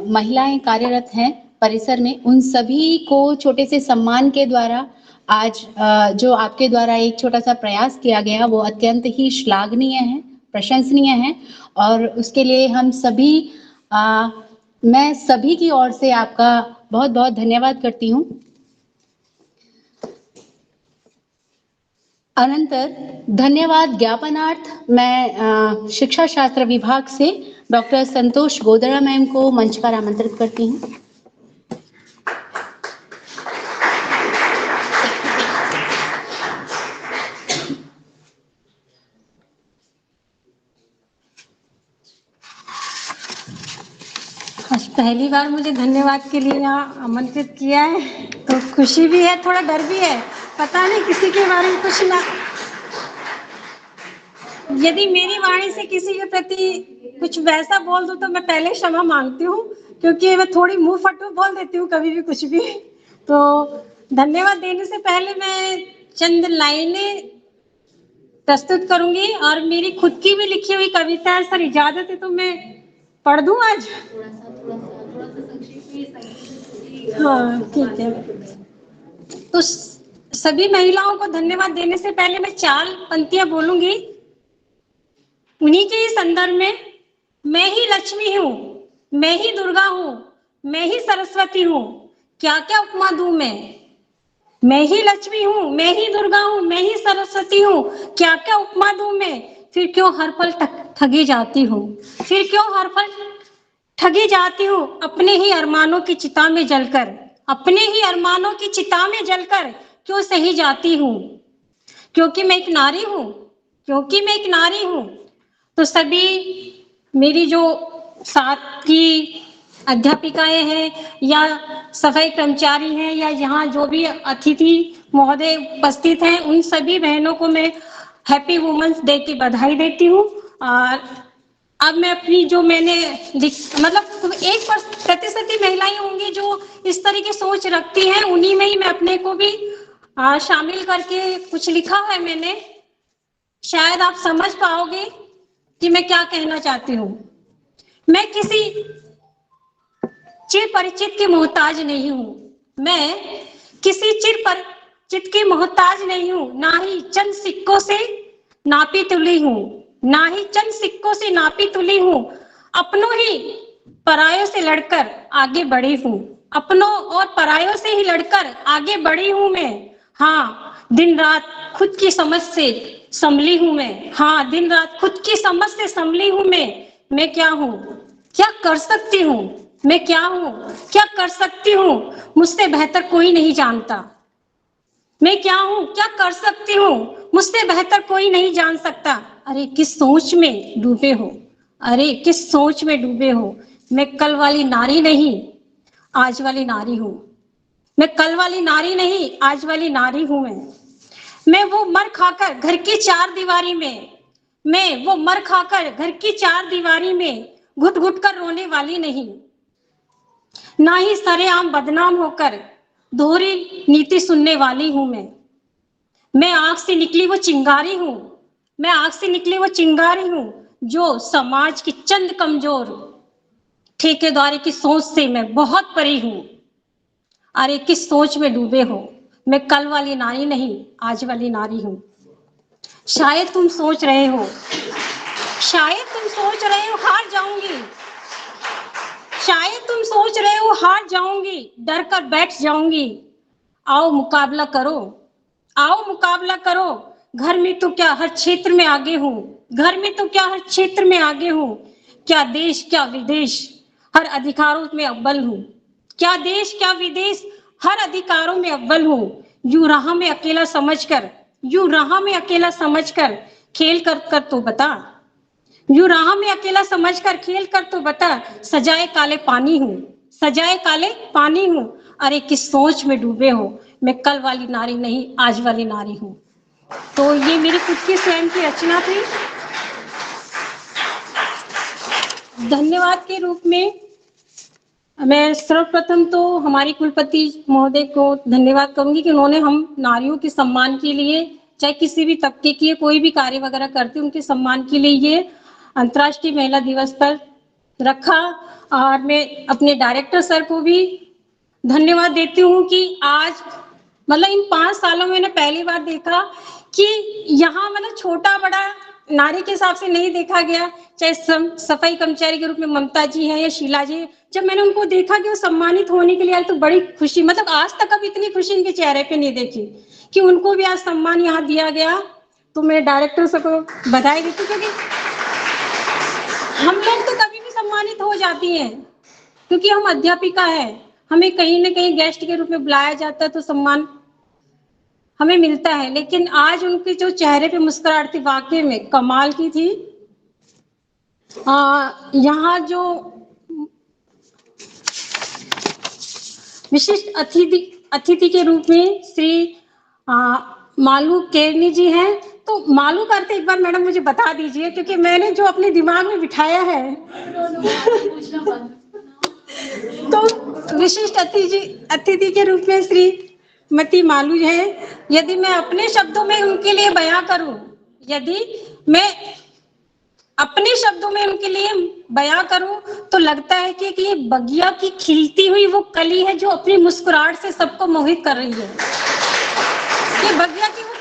महिलाएं कार्यरत हैं परिसर में, उन सभी को छोटे से सम्मान के द्वारा आज जो आपके द्वारा एक छोटा सा प्रयास किया गया वो अत्यंत ही श्लाघनीय है, प्रशंसनीय है। और उसके लिए हम सभी, मैं सभी की ओर से आपका बहुत बहुत धन्यवाद करती हूँ। अनंतर धन्यवाद ज्ञापनार्थ मैं शिक्षा शास्त्र विभाग से डॉक्टर संतोष गोदड़ा मैम को मंच पर आमंत्रित करती हूँ। आज पहली बार मुझे धन्यवाद के लिए यहाँ आमंत्रित किया है, तो खुशी भी है, थोड़ा डर भी है, पता नहीं किसी के बारे में कुछ ना। यदि मेरी वाणी से किसी के प्रति कुछ वैसा बोल दूं तो मैं पहले क्षमा मांगती हूँ, क्योंकि मैं थोड़ी मुंह फटू बोल देती हूँ कभी भी कुछ भी। तो धन्यवाद देने से पहले मैं चंद लाइनें प्रस्तुत करूंगी और मेरी खुद की भी लिखी हुई कविता है। सर इजाजत है तो मैं पढ़ दूं आज? हाँ ठीक है। तो सभी महिलाओं को धन्यवाद देने से पहले मैं 4 पंक्तियां बोलूंगी। उन्हीं के ही संदर्भ में, मैं ही लक्ष्मी हूँ, मैं ही दुर्गा हूँ, मैं ही सरस्वती हूँ, क्या क्या उपमा दूं मैं ही लक्ष्मी हूँ, मैं ही दुर्गा हूँ, मैं ही सरस्वती हूँ, क्या क्या उपमा दूं मैं, फिर क्यों हर पल ठगी जाती हूँ, फिर क्यों हर पल ठगी जाती हूँ, अपने ही अरमानों की चिता में जलकर, अपने ही अरमानों की चिता में जलकर क्यों सही जाती हूँ, क्योंकि मैं एक नारी हूँ, क्योंकि मैं एक नारी हूँ। तो सभी मेरी जो साथ की अध्यापिकाएं हैं या सफाई कर्मचारी हैं या यहाँ जो भी अतिथि महोदय उपस्थित हैं, उन सभी बहनों को मैं हैप्पी वुमेन्स डे की बधाई देती हूँ। और अब मैं अपनी जो मैंने मतलब 1% महिलाएं होंगी जो इस तरह की सोच रखती हैं, उन्हीं में ही मैं अपने को भी शामिल करके कुछ लिखा है मैंने। शायद आप समझ पाओगे कि मैं क्या कहना चाहती हूँ। मैं किसी चिर परिचित की मोहताज नहीं हूँ, मैं किसी चिर परिचित की मोहताज नहीं हूँ, ना ही चंद सिक्कों से नापी तुली हूँ, ना ही चंद सिक्कों से नापी तुली हूँ, अपनों ही परायों से लड़कर आगे बढ़ी हूँ, अपनों और परायों से ही लड़कर आगे बढ़ी हूँ मैं। हाँ दिन रात खुद की समझ से संभली हूँ मैं, हाँ दिन रात खुद की समझ से संभली हूँ मैं क्या हूँ, क्या कर सकती हूँ, मैं क्या हूँ, क्या कर सकती हूँ, मुझसे बेहतर कोई नहीं जानता। मैं क्या हूँ, क्या कर सकती हूँ, मुझसे बेहतर कोई नहीं जान सकता। अरे किस सोच में डूबे हो, अरे किस सोच में डूबे हो। मैं कल वाली नारी नहीं, आज वाली नारी हूँ। मैं कल वाली नारी नहीं, आज वाली नारी हूँ मैं वो मर खाकर घर की 4 दीवारी में, मैं वो मर खाकर घर की 4 दीवारी में घुट घुट कर रोने वाली नहीं, ना ही सरेआम बदनाम होकर दोहरी नीति सुनने वाली हूं मैं आंख से निकली वो चिंगारी हूं, मैं आंख से निकली वो चिंगारी हूं जो समाज की चंद कमजोर ठेकेदारी की सोच से मैं बहुत परी हूं। अरे किस सोच में डूबे हो, मैं कल वाली नारी नहीं, आज वाली नारी हूं। शायद तुम सोच रहे हो, शायद तुम सोच रहे हो हार जाऊंगी, शायद तुम सोच रहे हो हार जाऊंगी, डर कर बैठ जाऊंगी। आओ मुकाबला करो, आओ मुकाबला करो, घर में तो क्या हर क्षेत्र में आगे हूँ, घर में तो क्या हर क्षेत्र में आगे हूँ, क्या देश क्या विदेश हर अधिकारों में अव्वल हूँ, क्या देश क्या विदेश हर अधिकारों में अव्वल हूँ। यूं राह में अकेला समझकर, यूं राह में अकेला समझकर खेल कर तो बता, यूं राह में अकेला समझकर खेल कर तो बता, सजाए काले पानी हूँ, सजाए काले पानी हूँ। अरे किस सोच में डूबे हो, मैं कल वाली नारी नहीं, आज वाली नारी हूँ। तो ये मेरी खुद की स्वयं की रचना थी। धन्यवाद के रूप में मैं सर्वप्रथम तो हमारी कुलपति महोदय को धन्यवाद करूंगी कि उन्होंने हम नारियों के सम्मान के लिए, चाहे किसी भी तबके की कोई भी कार्य वगैरह करते, उनके सम्मान के लिए ये अंतर्राष्ट्रीय महिला दिवस पर रखा। और मैं अपने डायरेक्टर सर को भी धन्यवाद देती हूँ कि आज मतलब इन 5 सालों में मैंने पहली बार देखा कि यहाँ मतलब छोटा बड़ा नारी के हिसाब से नहीं देखा गया, चाहे सफाई कर्मचारी के रूप में ममता जी हैं या शीला जी। जब मैंने उनको देखा कि वो सम्मानित होने के लिए आए तो बड़ी खुशी, मतलब आज तक अब इतनी खुशी इनके चेहरे पे नहीं देखी कि उनको भी आज सम्मान यहाँ दिया गया। तो मैं डायरेक्टर सर को बधाई देती हूँ, क्योंकि हम लोग तो कभी भी सम्मानित हो जाती हैं, क्योंकि हम अध्यापिका है, हमें कहीं ना कहीं गेस्ट के रूप में बुलाया जाता है तो सम्मान हमें मिलता है। लेकिन आज उनके जो चेहरे पे मुस्कुराहट थी वाकई में कमाल की थी। यहाँ जो विशिष्ट अतिथि के रूप में श्री मालू केरनी जी हैं, तो मालूम करते एक बार मैडम मुझे बता दीजिए, क्योंकि मैंने जो अपने दिमाग में बिठाया है तो विशिष्ट अतिथि के रूप में श्रीमती मालू है। यदि मैं अपने शब्दों में उनके लिए बयां करूं, यदि मैं अपने शब्दों में उनके लिए बयां करूं तो लगता है कि ये बगिया की खिलती हुई वो कली है जो अपनी मुस्कुराहट से सबको मोहित कर रही है। ये बगिया की वो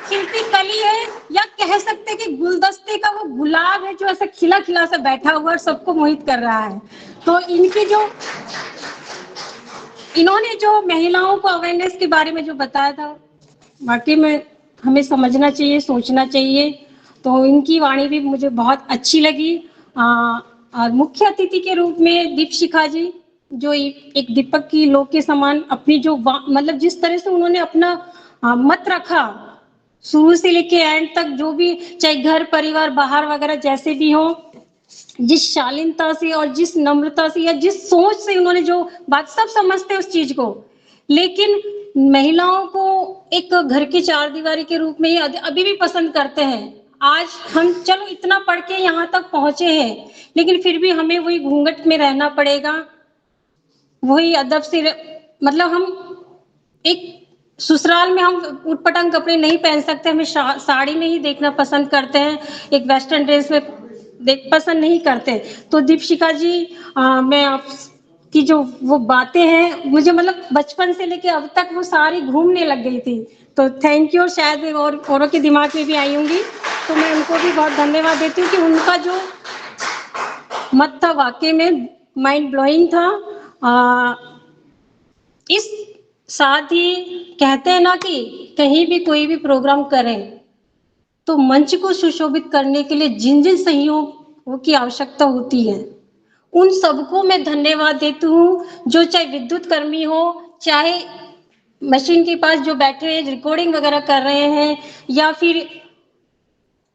खिलती कली है, या कह सकते हैं कि गुलदस्ते का वो गुलाब है जो ऐसे खिला खिला सा बैठा हुआ और सबको मोहित कर रहा है। तो इन्होंने जो महिलाओं को अवेयरनेस के बारे में जो बताया था, वाकई में हमें समझना चाहिए, सोचना चाहिए। तो इनकी वाणी भी मुझे बहुत अच्छी लगी। और मुख्य अतिथि के रूप में दीपशिखा जी, जो एक दीपक की लौ के समान अपनी जो मतलब जिस तरह से उन्होंने अपना मत रखा शुरू से लेके एंड तक, जो भी चाहे घर परिवार बाहर वगैरह जैसे भी हो, जिस शालीनता से और जिस नम्रता से या जिस सोच से उन्होंने जो बात, सब समझते हैं उस चीज को, लेकिन महिलाओं को एक घर की चार दीवारी के रूप में ही अभी भी पसंद करते हैं। आज हम चलो इतना पढ़ के यहाँ तक पहुंचे हैं, लेकिन फिर भी हमें वही घूंघट में रहना पड़ेगा, वही अदब से मतलब हम एक ससुराल में हम उटपटांग कपड़े नहीं पहन सकते, हमें साड़ी में ही देखना पसंद करते हैं, एक वेस्टर्न ड्रेस में पसंद नहीं करते। तो दीपशिखा जी, मैं आपकी जो वो बातें हैं मुझे मतलब बचपन से लेके अब तक वो सारी घूमने लग गई थी। तो थैंक यू, शायद और औरों के दिमाग में भी आई होंगी, तो मैं उनको भी बहुत धन्यवाद देती हूँ कि उनका जो मत था वाकई में माइंड ब्लोइंग था। इस साथ ही कहते हैं ना कि कहीं भी कोई भी प्रोग्राम करें तो मंच को सुशोभित करने के लिए जिन जिन सहयोगों की आवश्यकता होती है उन सबको मैं धन्यवाद देती हूँ, जो चाहे विद्युत कर्मी हो, चाहे मशीन के पास जो बैठे हैं रिकॉर्डिंग वगैरह कर रहे हैं, या फिर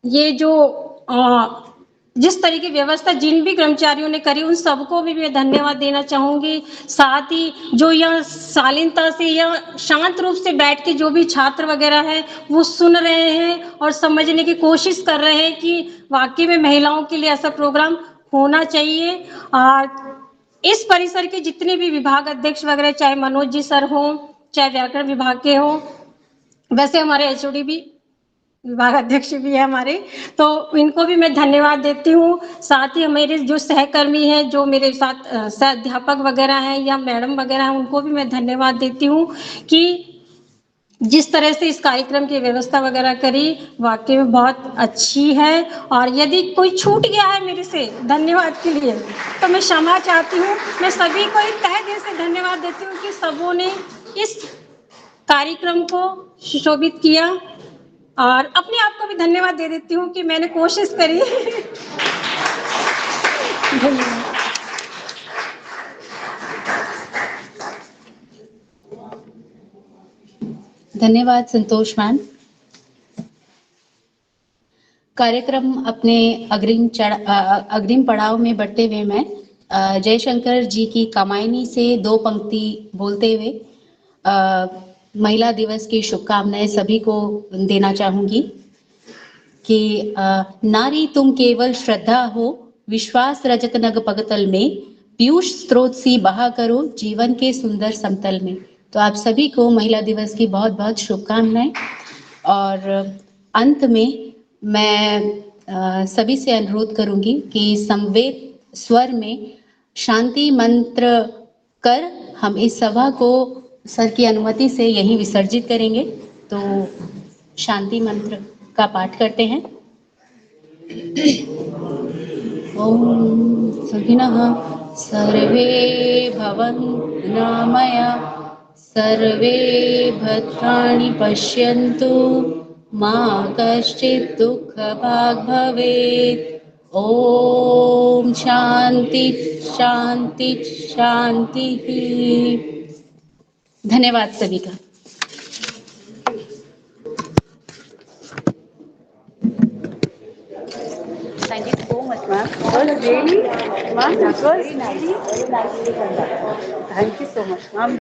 ये जो जिस तरह की व्यवस्था जिन भी कर्मचारियों ने करी उन सबको भी मैं धन्यवाद देना चाहूंगी। साथ ही जो यह शालीनता से या शांत रूप से बैठ के जो भी छात्र वगैरह है वो सुन रहे हैं और समझने की कोशिश कर रहे हैं कि वाकई में महिलाओं के लिए ऐसा प्रोग्राम होना चाहिए। इस परिसर के जितने भी विभाग अध्यक्ष वगैरह, चाहे मनोज जी सर हो, चाहे व्याकरण विभाग के हो, वैसे हमारे एचओडी भी विभाग अध्यक्ष भी है हमारे, तो इनको भी मैं धन्यवाद देती हूँ। साथ ही मेरे जो सहकर्मी हैं, जो मेरे साथ अध्यापक वगैरह हैं या मैडम वगैरह हैं, उनको भी मैं धन्यवाद देती हूँ कि जिस तरह से इस कार्यक्रम की व्यवस्था वगैरह करी वाकई में बहुत अच्छी है। और यदि कोई छूट गया है मेरे से धन्यवाद के लिए तो मैं क्षमा चाहती हूँ। मैं सभी को एक तहे दिल से धन्यवाद देती हूँ कि सबों ने इस कार्यक्रम को सुशोभित किया, और अपने आप को भी धन्यवाद दे देती हूँ कि मैंने कोशिश करी। धन्यवाद। धन्यवाद संतोष मैम। कार्यक्रम अपने अग्रिम पड़ाव में बढ़ते हुए मैं जयशंकर जी की कामायनी से 2 पंक्ति बोलते हुए महिला दिवस की शुभकामनाएं सभी को देना चाहूंगी कि नारी तुम केवल श्रद्धा हो, विश्वास रजत नग पगतल में, पीयूष स्रोत सी बहा करो जीवन के सुंदर समतल में। तो आप सभी को महिला दिवस की बहुत बहुत शुभकामनाएं। और अंत में मैं सभी से अनुरोध करूंगी कि समवेत स्वर में शांति मंत्र कर हम इस सभा को सर की अनुमति से यहीं विसर्जित करेंगे। तो शांति मंत्र का पाठ करते हैं। ओम सुखिनः सर्वे भवन्तु निरामया, सर्वे भद्राणि पश्यन्तु, मा कश्चित् दुःखभाग् भवेत्। ओम शांति शांति शांति। धन्यवाद सभी का। Thank you so much, ma'am. It was really, ma'am, it was really nicely done. Thank you so much, ma'am.